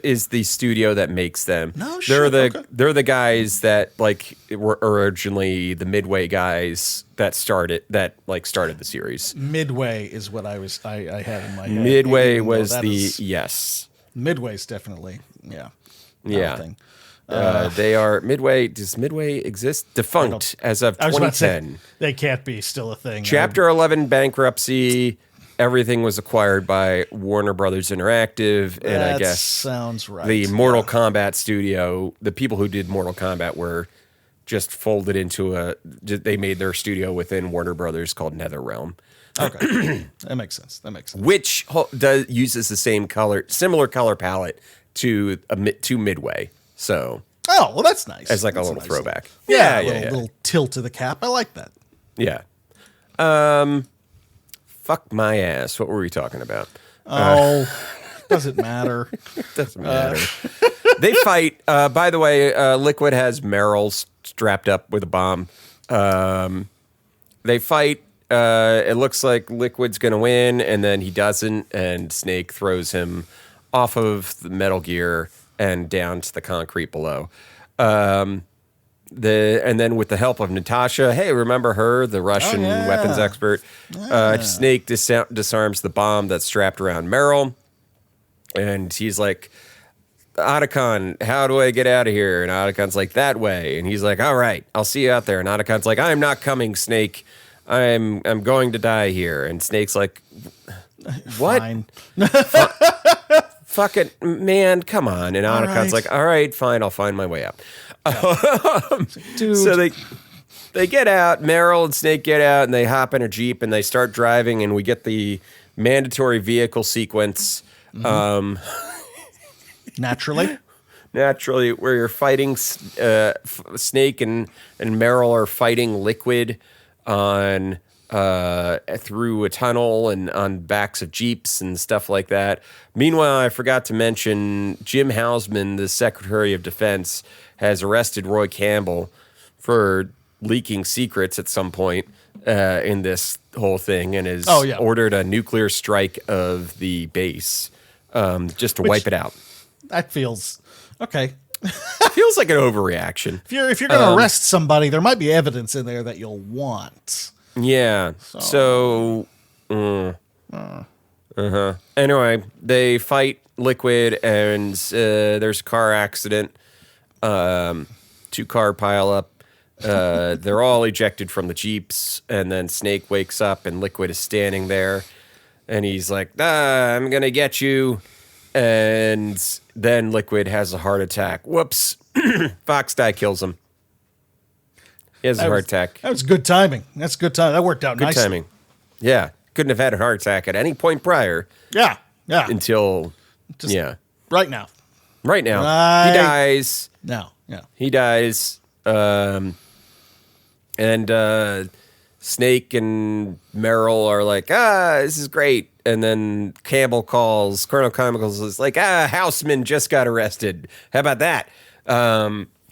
is the studio that makes them. No shit. They're the guys that like were originally the Midway guys that started the series. Midway is what I had in my head. Midway was yes. Midway's definitely yeah. They are Midway. Does Midway exist? Defunct as of 2010. They can't be still a thing. Chapter 11 bankruptcy. Everything was acquired by Warner Brothers Interactive, and I guess sounds right. The Mortal Kombat studio, the people who did Mortal Kombat were just folded into they made their studio within Warner Brothers called NetherRealm. Okay, that makes sense. Which uses the similar color palette to Midway. So, well, that's nice. As like a little throwback. Thing. Yeah, little tilt to the cap. I like that. Yeah. Fuck my ass. What were we talking about? Doesn't matter. Doesn't matter. They fight. By the way, Liquid has Meryl strapped up with a bomb. They fight. It looks like Liquid's going to win, and then he doesn't, and Snake throws him off of the Metal Gear and down to the concrete below. And then with the help of Natasha, hey, remember her, the Russian weapons expert? Snake disarms the bomb that's strapped around Meryl, and he's like, Otacon, how do I get out of here? And Otacon's like, that way. And he's like, all right, I'll see you out there. And Otacon's like, I'm not coming, Snake. I'm going to die here. And Snake's like, what? Fine. Fuck it, man, come on. And Anacon's right. like, all right, fine, I'll find my way out. Dude. So they get out, Meryl and Snake get out, and they hop in a Jeep, and they start driving, and we get the mandatory vehicle sequence. Naturally. Naturally, where you're fighting Snake and Meryl are fighting Liquid on through a tunnel and on backs of Jeeps and stuff like that. Meanwhile, I forgot to mention Jim Hausman, the Secretary of Defense, has arrested Roy Campbell for leaking secrets at some point in this whole thing and has ordered a nuclear strike of the base just to wipe it out. That feels okay. Feels like an overreaction. If you're going to arrest somebody, there might be evidence in there that you'll want. Yeah. Anyway, they fight Liquid, and there's a car accident. 2-car pile up. They're all ejected from the Jeeps, and then Snake wakes up, and Liquid is standing there, and he's like, I'm gonna get you. And then Liquid has a heart attack. Whoops. Fox Die kills him. He has a heart attack. That was good timing. That's good time. That worked out nicely. Good timing. Yeah. Couldn't have had a heart attack at any point prior. Yeah. Until, right now. Right now. Right. He dies. No. Yeah. He dies. And Snake and Meryl are like, this is great. And then Colonel Campbell is like, Houseman just got arrested. How about that?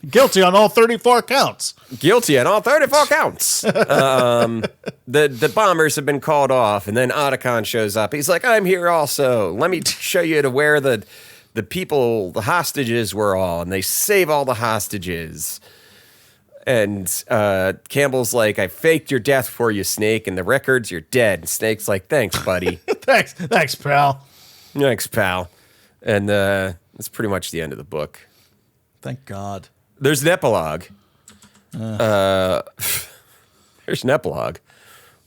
Guilty on all 34 counts. Guilty on all 34 counts. The bombers have been called off, and then Otacon shows up. He's like, I'm here also. Let me show you to where the people, the hostages were all, and they save all the hostages. And Campbell's like, I faked your death for you, Snake, and the records, you're dead. And Snake's like, thanks, buddy. Thanks, pal. Thanks, pal. And that's pretty much the end of the book. Thank God. There's an epilogue. There's an epilogue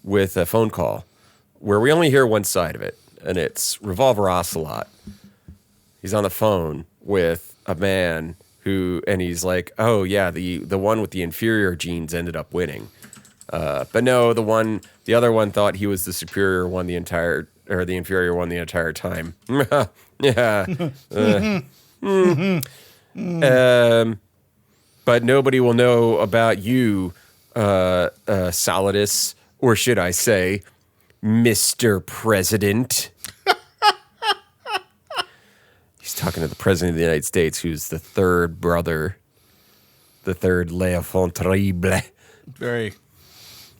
with a phone call where we only hear one side of it, and it's Revolver Ocelot. He's on the phone with a man and he's like, oh yeah, the one with the inferior genes ended up winning. But no, the other one thought he was the superior one the inferior one the entire time. Yeah. But nobody will know about you, Solidus, or should I say, Mr. President. He's talking to the President of the United States, who's the third brother, the third L'Enfant Terrible. Very,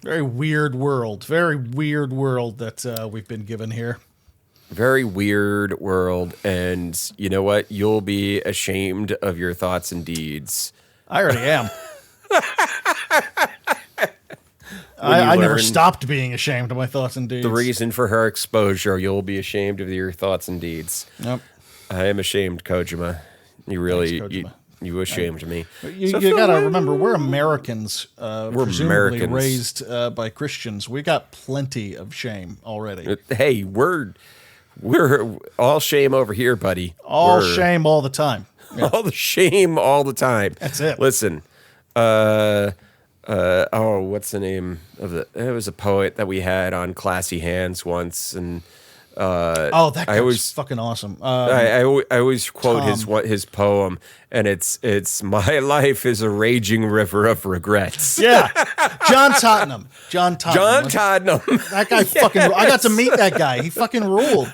very weird world. Very weird world that we've been given here. Very weird world, and you know what? You'll be ashamed of your thoughts and deeds. I already am. I never stopped being ashamed of my thoughts and deeds. The reason for her exposure, you'll be ashamed of your thoughts and deeds. Yep. I am ashamed, Kojima. You really, Thanks, Kojima. you ashamed me. You got to remember, we're Americans. We're presumably raised by Christians. We got plenty of shame already. Hey, we're all shame over here, buddy. Shame all the time. Yeah. All the shame all the time. That's it. Listen, what's the name of it was a poet that we had on Classy Hands once, and that guy was fucking awesome. I always quote his poem, and it's my life is a raging river of regrets. Yeah, John Tottenham. That guy fucking. I got to meet that guy. He fucking ruled.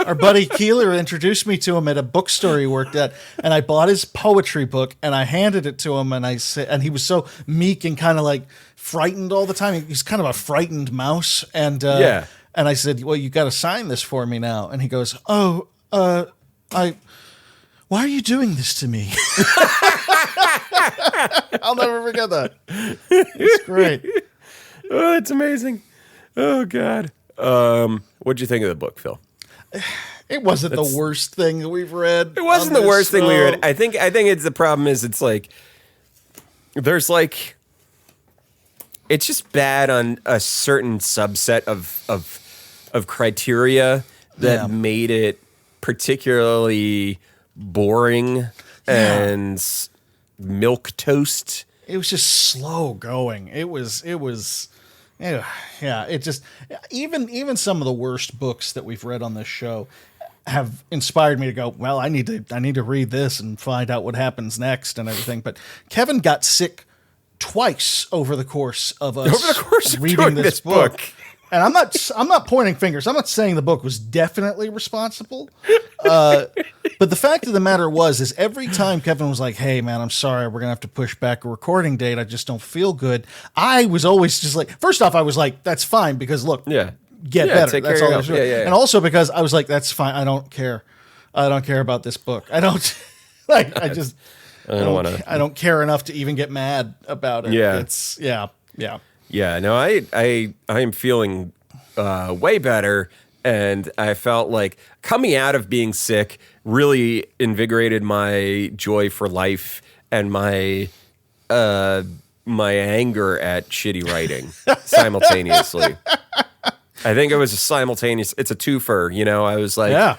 Our buddy Keeler introduced me to him at a bookstore he worked at, and I bought his poetry book, and I handed it to him, and I said, and he was so meek and kind of like frightened all the time. He's kind of a frightened mouse, and And I said, well, you got to sign this for me now. And he goes, why are you doing this to me? I'll never forget that. It's great. Oh, it's amazing. Oh, God. What'd you think of the book, Phil? It wasn't the worst thing that we've read. It wasn't the worst thing we read. I think it's the problem is it's like, there's like it's just bad on a certain subset of criteria that made it particularly boring and milk toast. It was just slow going. It was it just even some of the worst books that we've read on this show have inspired me to go, well, I need to read this and find out what happens next and everything. But Kevin got sick twice over the course of reading this book. And I'm not pointing fingers. I'm not saying the book was definitely responsible. But the fact of the matter is every time Kevin was like, hey, man, I'm sorry, we're going to have to push back a recording date. I just don't feel good. I was always just like, first off, I was like, that's fine because, look, get better. That's all I was doing. And also because I was like, that's fine. I don't care. I don't care about this book. I don't like, I don't care enough to even get mad about it. Yeah. It's, Yeah, no, I am feeling way better, and I felt like coming out of being sick really invigorated my joy for life and my anger at shitty writing simultaneously. I think it was a simultaneous. It's a twofer, you know. I was like,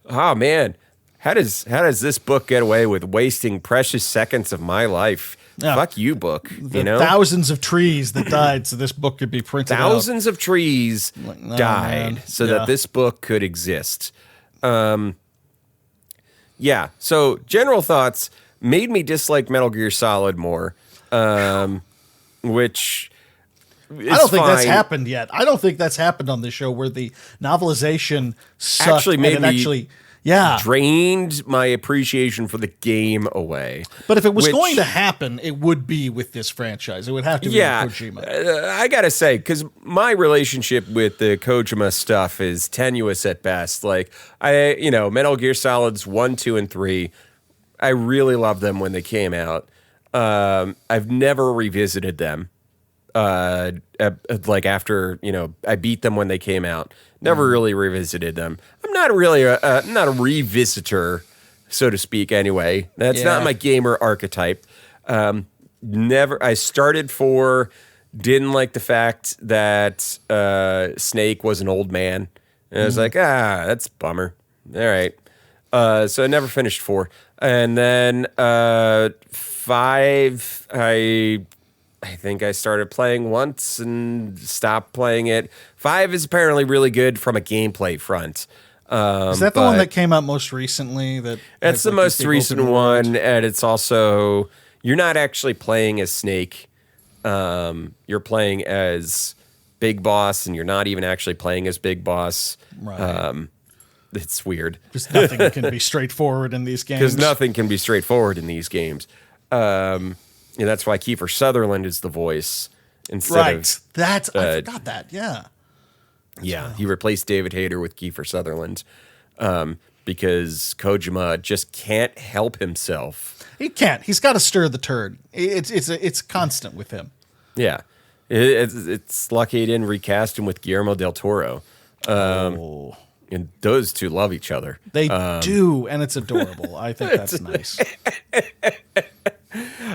oh man, how does this book get away with wasting precious seconds of my life? Fuck you, book. You know, thousands of trees that died so this book could be printed. Thousands of trees died so that this book could exist. Yeah. So general thoughts made me dislike Metal Gear Solid more, which is I don't think that's fine. happened yet. I don't think that's happened on this show where the novelization sucked Actually made and it me actually drained my appreciation for the game away. But if it was going to happen, it would be with this franchise. It would have to be with Kojima. I gotta say, because my relationship with the Kojima stuff is tenuous at best. Like Metal Gear Solids 1, 2, and 3, I really loved them when they came out. I've never revisited them. Like after I beat them when they came out. Never really revisited them. I'm not really not a revisitor, so to speak. Anyway, that's not my gamer archetype. Never. I started 4. Didn't like the fact that Snake was an old man. And I was like, that's a bummer. All right. So I never finished 4, and then 5. I think I started playing once and stopped playing it. 5 is apparently really good from a gameplay front. Is that the one that came out most recently? That's the most recent one, and it's also you're not actually playing as Snake. You're playing as Big Boss, and you're not even actually playing as Big Boss. Right. It's weird. Because nothing can be straightforward in these games. Because nothing can be straightforward in these games. And that's why Kiefer Sutherland is the voice instead of... I forgot that, yeah. Yeah, he replaced David Hayter with Kiefer Sutherland because Kojima just can't help himself. He can't. He's got to stir the turd. It's constant with him. Yeah. It's lucky he didn't recast him with Guillermo del Toro. And those two love each other. They do, and it's adorable. I think that's nice.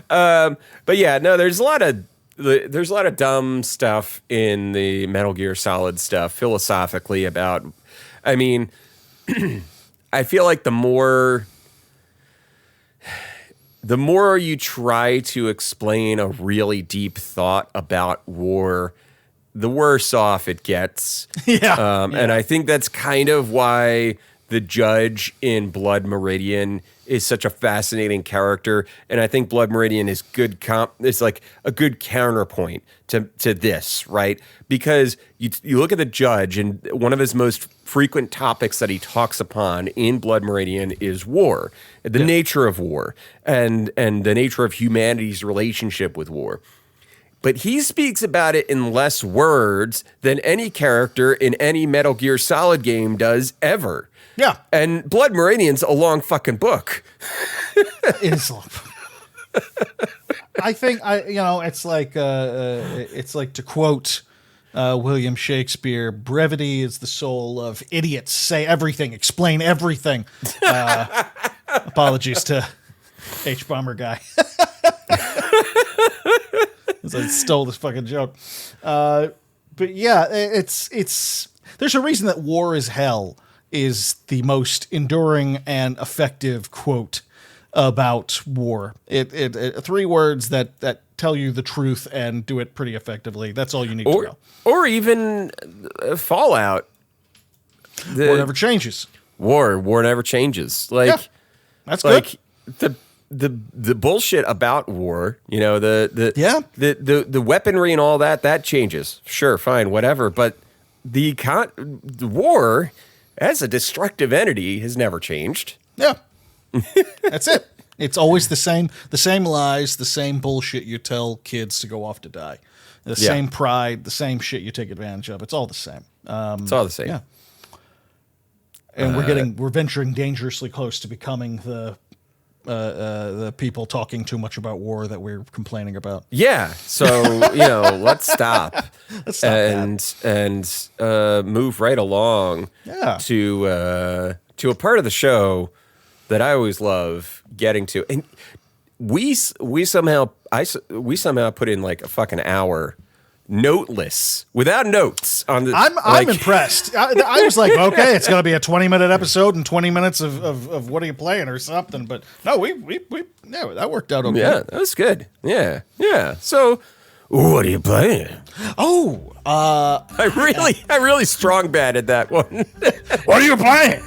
But yeah, no, there's a lot of dumb stuff in the Metal Gear Solid stuff philosophically about. I mean, I feel like the more you try to explain a really deep thought about war, the worse off it gets. And I think that's kind of why the judge in Blood Meridian is such a fascinating character, and I think Blood Meridian is good. It's like a good counterpoint to this, right? Because you look at the judge, and one of his most frequent topics that he talks upon in Blood Meridian is war, the nature of war, and the nature of humanity's relationship with war. But he speaks about it in less words than any character in any Metal Gear Solid game does ever. Yeah. And Blood Meridian's a long fucking book. It is long. I think it's like to quote William Shakespeare, brevity is the soul of idiots. Say everything, explain everything. Apologies to H-Bomber guy. I stole this fucking joke. But yeah, it's there's a reason that "war is hell" is the most enduring and effective quote about war. It 3 words that tell you the truth and do it pretty effectively. That's all you need to know. Or even Fallout. War never changes. War never changes. Like, yeah, that's good. Like the bullshit about war, you know, the weaponry and all that changes. Sure, fine, whatever. But the war as a destructive entity has never changed. Yeah. That's it. It's always the same lies, the same bullshit you tell kids to go off to die. The same pride, the same shit you take advantage of. It's all the same. It's all the same. Yeah. And we're venturing dangerously close to becoming the people talking too much about war that we're complaining about. Yeah. So, let's stop. Let's stop and move right along to a part of the show that I always love getting to. And we somehow put in like a fucking hour noteless, without notes on the. I'm impressed. I was like, okay, it's gonna be a 20-minute episode and 20 minutes of what are you playing or something. But no, we that worked out okay. Yeah, that was good. Yeah. So, what are you playing? Oh, I really strong batted that one. What are you playing?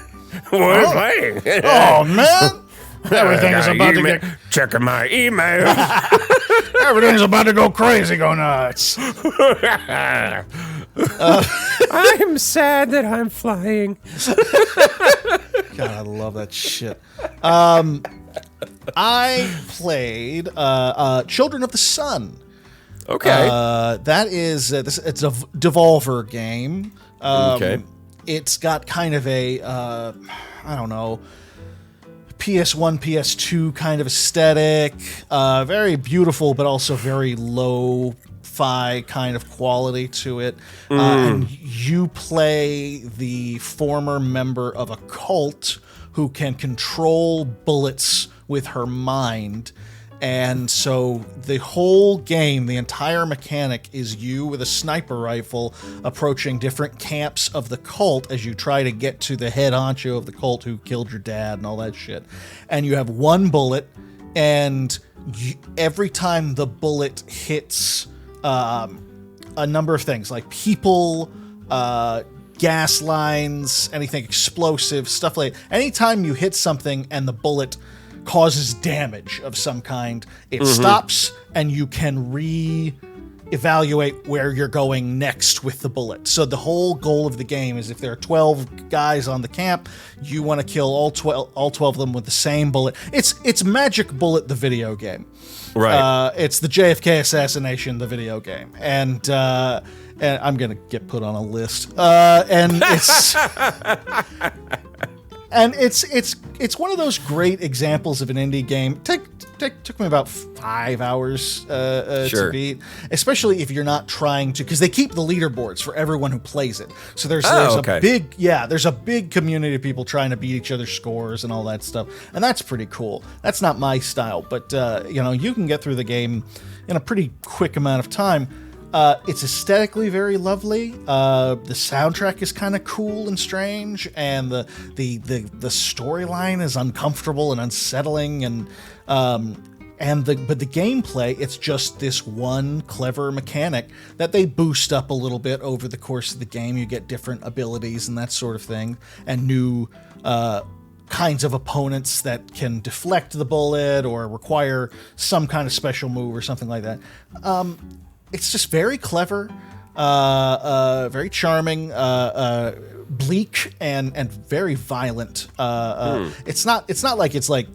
What are you playing? Oh man. Everything is about to get... Checking my email. Everything's about to go crazy, go nuts. I'm sad that I'm flying. God, I love that shit. I played Children of the Sun. Okay. That is... it's a Devolver game. Okay. It's got kind of a... I don't know... PS1, PS2 kind of aesthetic, very beautiful, but also very lo-fi kind of quality to it. And you play the former member of a cult who can control bullets with her mind. And so the whole game, the entire mechanic is you with a sniper rifle approaching different camps of the cult as you try to get to the head honcho of the cult who killed your dad and all that shit. And you have one bullet, and every time the bullet hits a number of things, like people, gas lines, anything explosive, stuff like that. Anytime you hit something and the bullet causes damage of some kind, it stops and you can re-evaluate where you're going next with the bullet. So the whole goal of the game is if there are 12 guys on the camp, you want to kill all 12 of them with the same bullet. It's Magic Bullet, the video game. Right. It's the JFK assassination, the video game. And I'm going to get put on a list. And it's... And it's one of those great examples of an indie game. Took me about 5 hours to beat, especially if you're not trying to, because they keep the leaderboards for everyone who plays it. So there's a big community of people trying to beat each other's scores and all that stuff, and that's pretty cool. That's not my style, but you can get through the game in a pretty quick amount of time. It's aesthetically very lovely. The soundtrack is kind of cool and strange, and the storyline is uncomfortable and unsettling, but the gameplay, it's just this one clever mechanic that they boost up a little bit over the course of the game. You get different abilities and that sort of thing, and new kinds of opponents that can deflect the bullet or require some kind of special move or something like that. It's just very clever, very charming, bleak, and very violent. It's not like it's like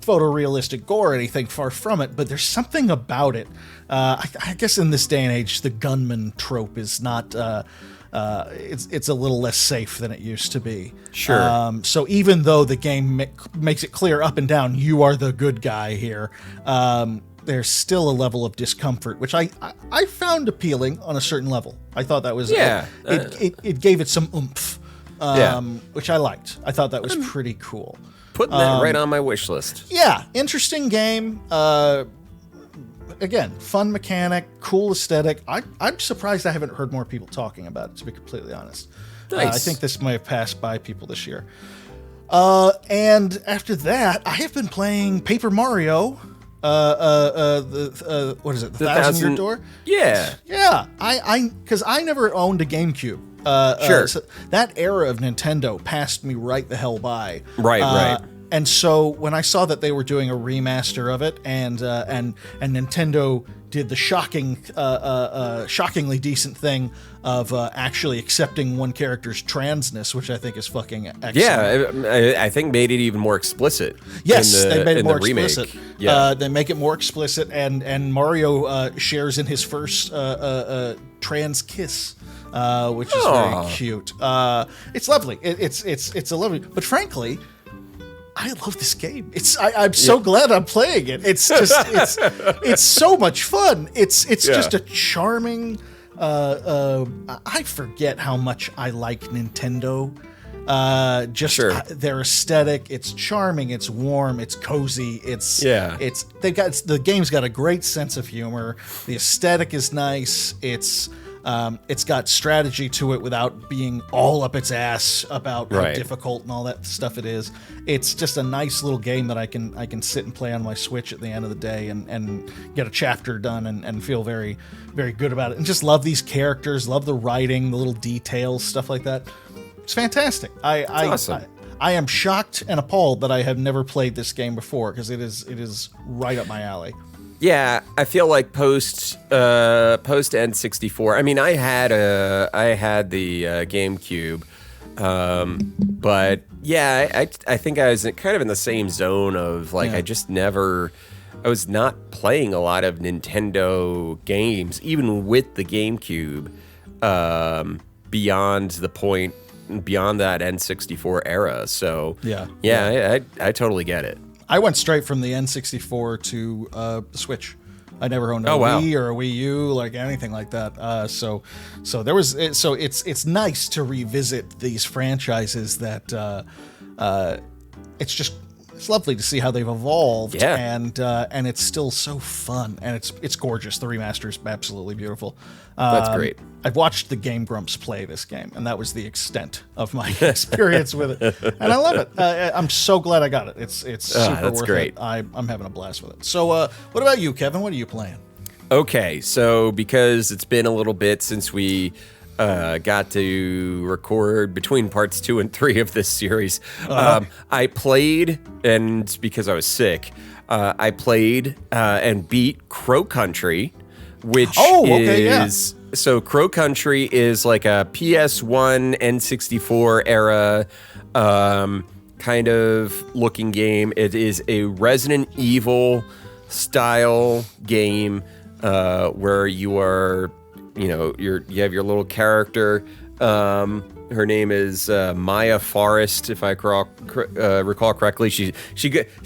photorealistic gore or anything, far from it, but there's something about it. I guess in this day and age, the gunman trope is not. It's a little less safe than it used to be. Sure. So even though the game makes it clear up and down, you are the good guy here. There's still a level of discomfort, which I found appealing on a certain level. I thought that was it gave it some oomph, which I liked. I thought that was pretty cool. Putting that right on my wish list. Yeah, interesting game. again, fun mechanic, cool aesthetic. I'm surprised I haven't heard more people talking about it, to be completely honest. Nice. I think this might have passed by people this year. And after that, I have been playing Paper Mario. What is it? The Thousand Year Door? Yeah. Yeah. Because I never owned a GameCube. Sure. So that era of Nintendo passed me right the hell by. Right. And so when I saw that they were doing a remaster of it, and Nintendo did the shockingly decent thing of actually accepting one character's transness, which I think is fucking excellent. Yeah, I think made it even more explicit. Yes, they made it more explicit. Yeah, they make it more explicit, and Mario shares in his first trans kiss, which is very cute. It's lovely. It's a lovely, but frankly, I love this game. I'm so glad I'm playing it. It's just it's so much fun. It's just a charming. I forget how much I like Nintendo. Their aesthetic. It's charming. It's warm. It's cozy. The game's got a great sense of humor. The aesthetic is nice. It's got strategy to it without being all up its ass about how difficult and all that stuff it is. It's just a nice little game that I can sit and play on my Switch at the end of the day and get a chapter done and feel very, very good about it. And just love these characters, love the writing, the little details, stuff like that. It's fantastic. Awesome. I am shocked and appalled that I have never played this game before, because it is right up my alley. Yeah, I feel like post N64. I mean, I had the GameCube, but yeah, I think I was kind of in the same zone of like I was not playing a lot of Nintendo games, even with the GameCube, beyond that N64 era. So I totally get it. I went straight from the N64 to the Switch. I never owned a Wii or a Wii U, like anything like that. So it's nice to revisit these franchises that it's lovely to see how they've evolved, and it's still so fun, and it's gorgeous. The remaster is absolutely beautiful. That's great. I've watched the Game Grumps play this game, and that was the extent of my experience with it, and I love it. I'm so glad I got it. It's super worth great. it. I'm having a blast with it. So, what about you, Kevin? What are you playing? Okay, so because it's been a little bit since we got to record between parts 2 and 3 of this series, I played, and because I was sick, I played and beat Crow Country, which is... So Crow Country is like a PS1, N64 era kind of looking game. It is a Resident Evil style game where you are, you have your little character. Her name is Maya Forrest, if I recall correctly. She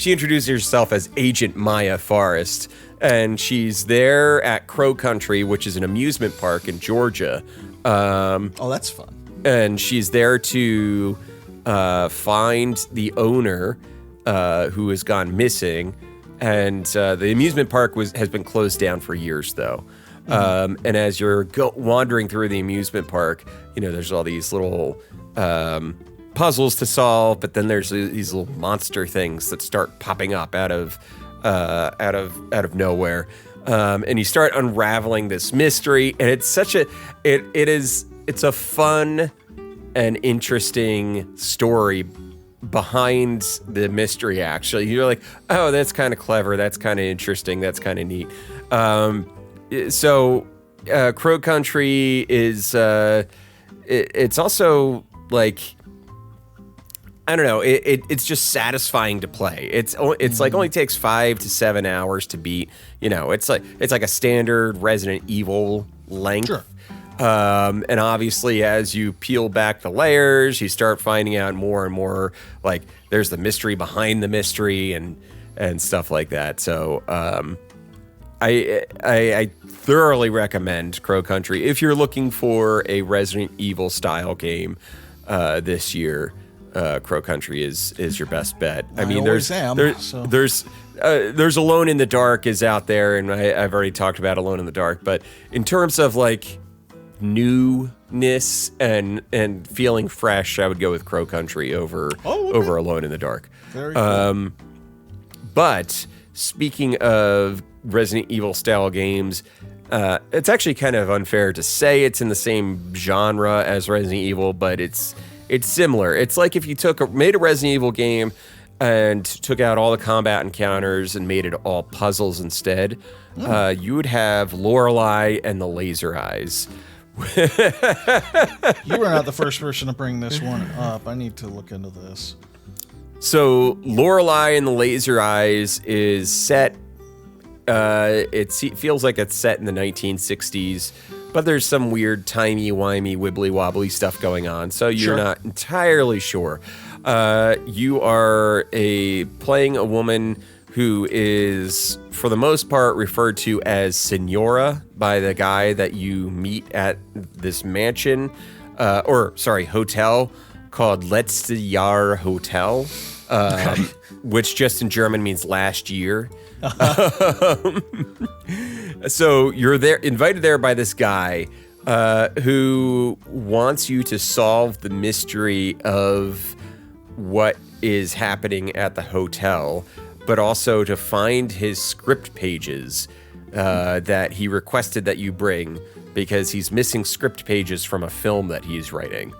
introduces herself as Agent Maya Forrest, and she's there at Crow Country, which is an amusement park in Georgia. That's fun. And she's there to find the owner who has gone missing. And the amusement park has been closed down for years, though. And as you're wandering through the amusement park, there's all these little puzzles to solve, but then there's these little monster things that start popping up out of nowhere, and you start unraveling this mystery, and it's it's a fun and interesting story behind the mystery. Actually, you're like, oh, that's kind of clever, that's kind of interesting, that's kind of neat. So Crow Country is it's also like, I don't know, it's just satisfying to play. It's like only takes 5 to 7 hours to beat. It's like a standard Resident Evil length. Sure. And obviously, as you peel back the layers, you start finding out more and more. Like, there's the mystery behind the mystery and stuff like that. So I thoroughly recommend Crow Country if you're looking for a Resident Evil style game this year. Crow Country is your best bet. I mean, always there's Alone in the Dark is out there, and I've already talked about Alone in the Dark. But in terms of like newness and feeling fresh, I would go with Crow Country over Alone in the Dark. Very cool. But speaking of Resident Evil style games, it's actually kind of unfair to say it's in the same genre as Resident Evil, but it's similar. It's like if you made a Resident Evil game and took out all the combat encounters and made it all puzzles instead, you would have Lorelei and the Laser Eyes. You were not the first person to bring this one up. I need to look into this. So Lorelei and the Laser Eyes is set. It feels like it's set in the 1960s, but there's some weird timey-wimey, wibbly-wobbly stuff going on, so you're not entirely sure. You are playing a woman who is, for the most part, referred to as Senora by the guy that you meet at this mansion, hotel called Letzte Jahr Hotel, which just in German means last year. So you're invited there by this guy who wants you to solve the mystery of what is happening at the hotel, but also to find his script pages that he requested that you bring because he's missing script pages from a film that he's writing.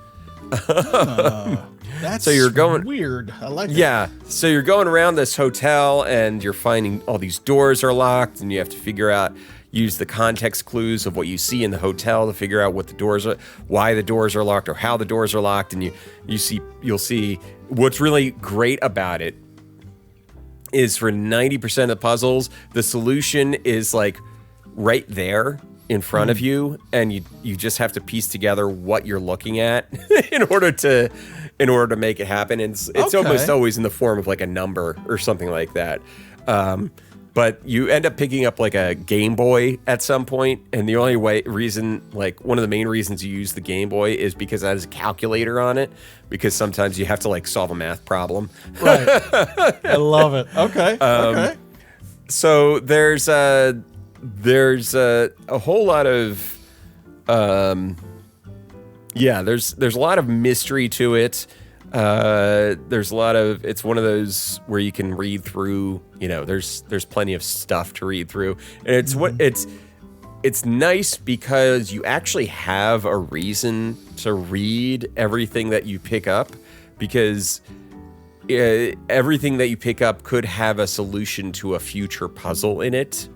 That's so you're going weird. I like it. Yeah. So you're going around this hotel and you're finding all these doors are locked, and you have to use the context clues of what you see in the hotel to figure out what the doors are, why the doors are locked, or how the doors are locked. And you'll see what's really great about it is for 90% of the puzzles, the solution is like right there in front of you, and you just have to piece together what you're looking at in order to make it happen. And it's almost always in the form of like a number or something like that. But you end up picking up like a Game Boy at some point, and the only one of the main reasons you use the Game Boy is because it has a calculator on it, because sometimes you have to like solve a math problem. Right. I love it. Okay. Okay. So there's a whole lot of there's a lot of mystery to it. It's one of those where you can read through, there's plenty of stuff to read through. And it's nice because you actually have a reason to read everything that you pick up, because everything that you pick up could have a solution to a future puzzle in it.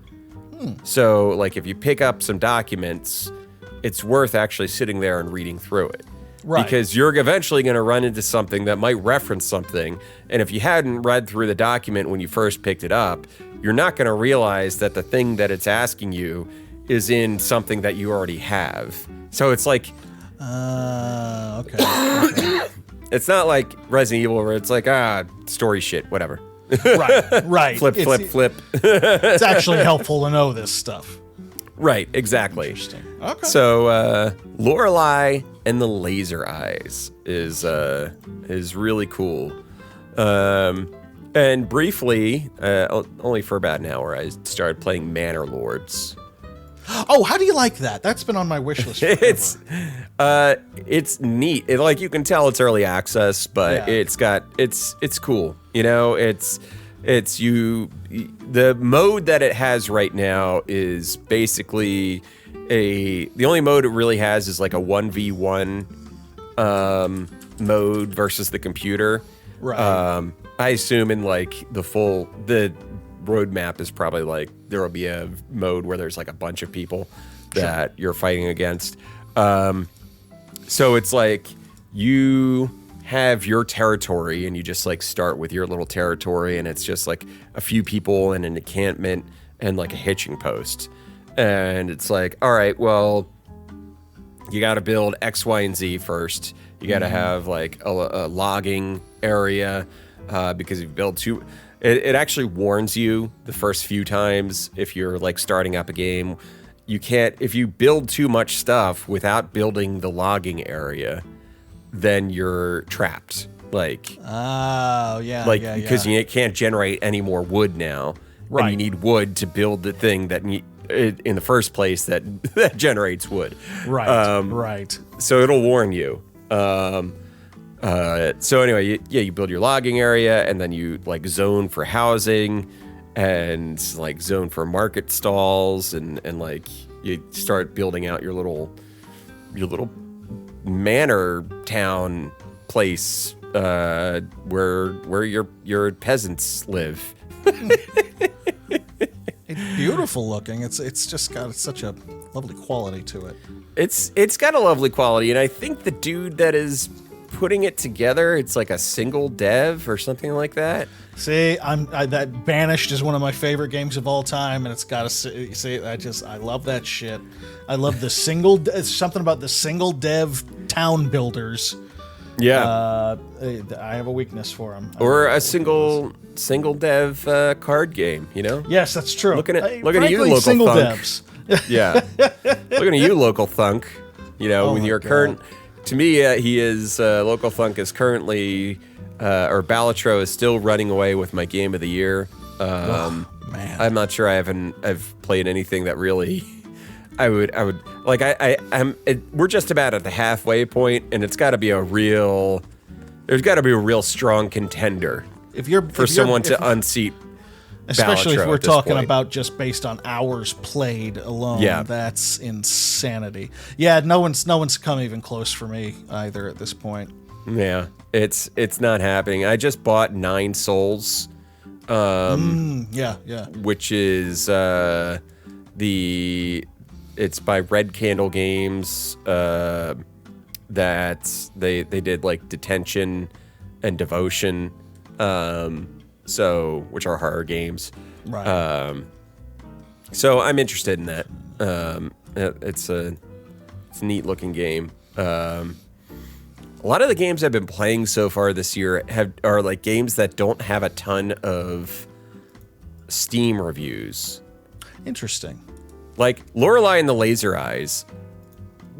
So like if you pick up some documents, it's worth actually sitting there and reading through it. Right. Because you're eventually going to run into something that might reference something. And if you hadn't read through the document when you first picked it up, you're not going to realize that the thing that it's asking you is in something that you already have. So it's like... Okay. It's not like Resident Evil where it's like, story shit, whatever. Right. Flip. It's actually helpful to know this stuff. Right, exactly. Interesting. Okay. So, Lorelei and the Laser Eyes is really cool. And briefly, only for about an hour, I started playing Manor Lords. Oh, how do you like that? That's been on my wish list forever. It's neat. You can tell it's early access, but it's cool. The mode that it has right now is basically the only mode it really has is like a 1v1 mode versus the computer. Right. I assume in like the roadmap is probably like there will be a mode where there's like a bunch of people that you're fighting against. So it's like you have your territory and you just like start with your little territory, and it's just like a few people and an encampment and like a hitching post. And it's like, all right, well, you got to build X, Y, and Z first. You got to have like a logging area because if you build too... It actually warns you the first few times if you're like starting up a game. You can't... If you build too much stuff without building the logging area, then you're trapped. Like, Oh, yeah, like yeah, because yeah. you can't generate any more wood now, and Right. you need wood to build the thing that in the first place that that generates wood. Right, right. So it'll warn you. So anyway, you build your logging area, and then you like zone for housing, and like zone for market stalls, and like you start building out your little manor town place where your peasants live. It's beautiful looking. It's just got such a lovely quality to it. It's got a lovely quality, and I think the dude that is putting it together, it's like a single dev or something like that. See, that Banished is one of my favorite games of all time, and it's got to see. I love that shit. I love the single. It's something about the single dev town builders. Yeah, I have a weakness for them. or a single dev card game. You know? Yes, that's true. Looking at you, Frankly, local single thunk. devs. Yeah, looking at you, local thunk. You know, Oh with my your God. current. To me, he is local thunk is currently, or Balatro is still running away with my game of the year. Man, I'm not sure I've played anything that really I would like we're just about at the halfway point, and it's got to be there's got to be a real strong contender for someone to unseat. especially Balatro if we're at this talking point. about just based on hours played alone. Yeah. That's insanity. Yeah, no one's come even close for me either at this point. Yeah, it's not happening. I just bought 9 Souls, Yeah, yeah. which is it's by Red Candle Games. That they did like Detention and Devotion, which are horror games. Right. So I'm interested in that. It's a neat looking game. A lot of the games I've been playing so far this year are like games that don't have a ton of Steam reviews. Interesting. Like Lorelei and the Laser Eyes.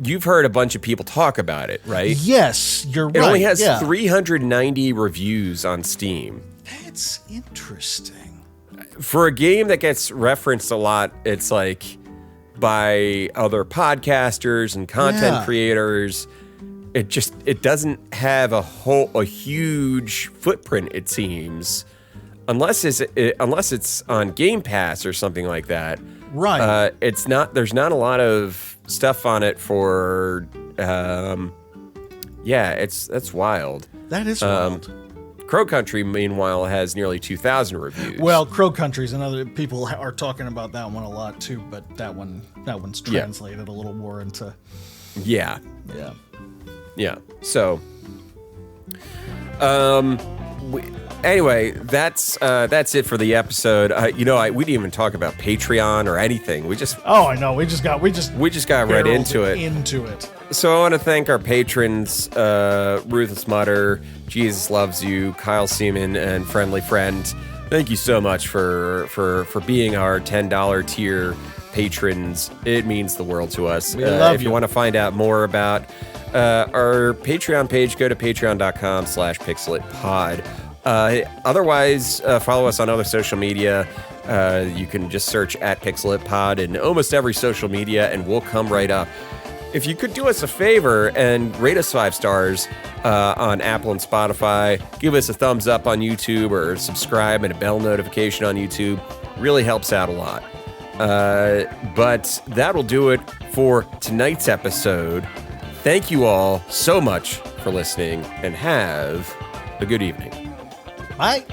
You've heard a bunch of people talk about it, right? Yes, you're It right. only has yeah. 390 reviews on Steam. That's interesting. For a game that gets referenced a lot, it's like by other podcasters and content Yeah. creators. It doesn't have a huge footprint, it seems, unless it's on Game Pass or something like that. Right. There's not a lot of stuff on it for that's wild. That is wild. Crow Country, meanwhile, has nearly 2,000 reviews. Well, Crow Country's another. People are talking about that one a lot too, but that one's Yeah. translated a little more into. yeah. Yeah. So, anyway, that's it for the episode. We didn't even talk about Patreon or anything. We just Oh, I know. We just got got right barreled into it. Into it. So I want to thank our patrons, Ruthless Mutter, Jesus Loves You, Kyle Seaman, and Friendly Friend. Thank you so much for being our $10 tier patrons. It means the world to us. We love if you you. want to find out more about our Patreon page, go to patreon.com/pixelitpod. Otherwise, follow us on other social media. You can just search at PixelitPod in almost every social media, and we'll come right up. If you could do us a favor and rate us 5 stars on Apple and Spotify, give us a thumbs up on YouTube, or subscribe and a bell notification on YouTube, really helps out a lot. But that'll do it for tonight's episode. Thank you all so much for listening, and have a good evening. Bye.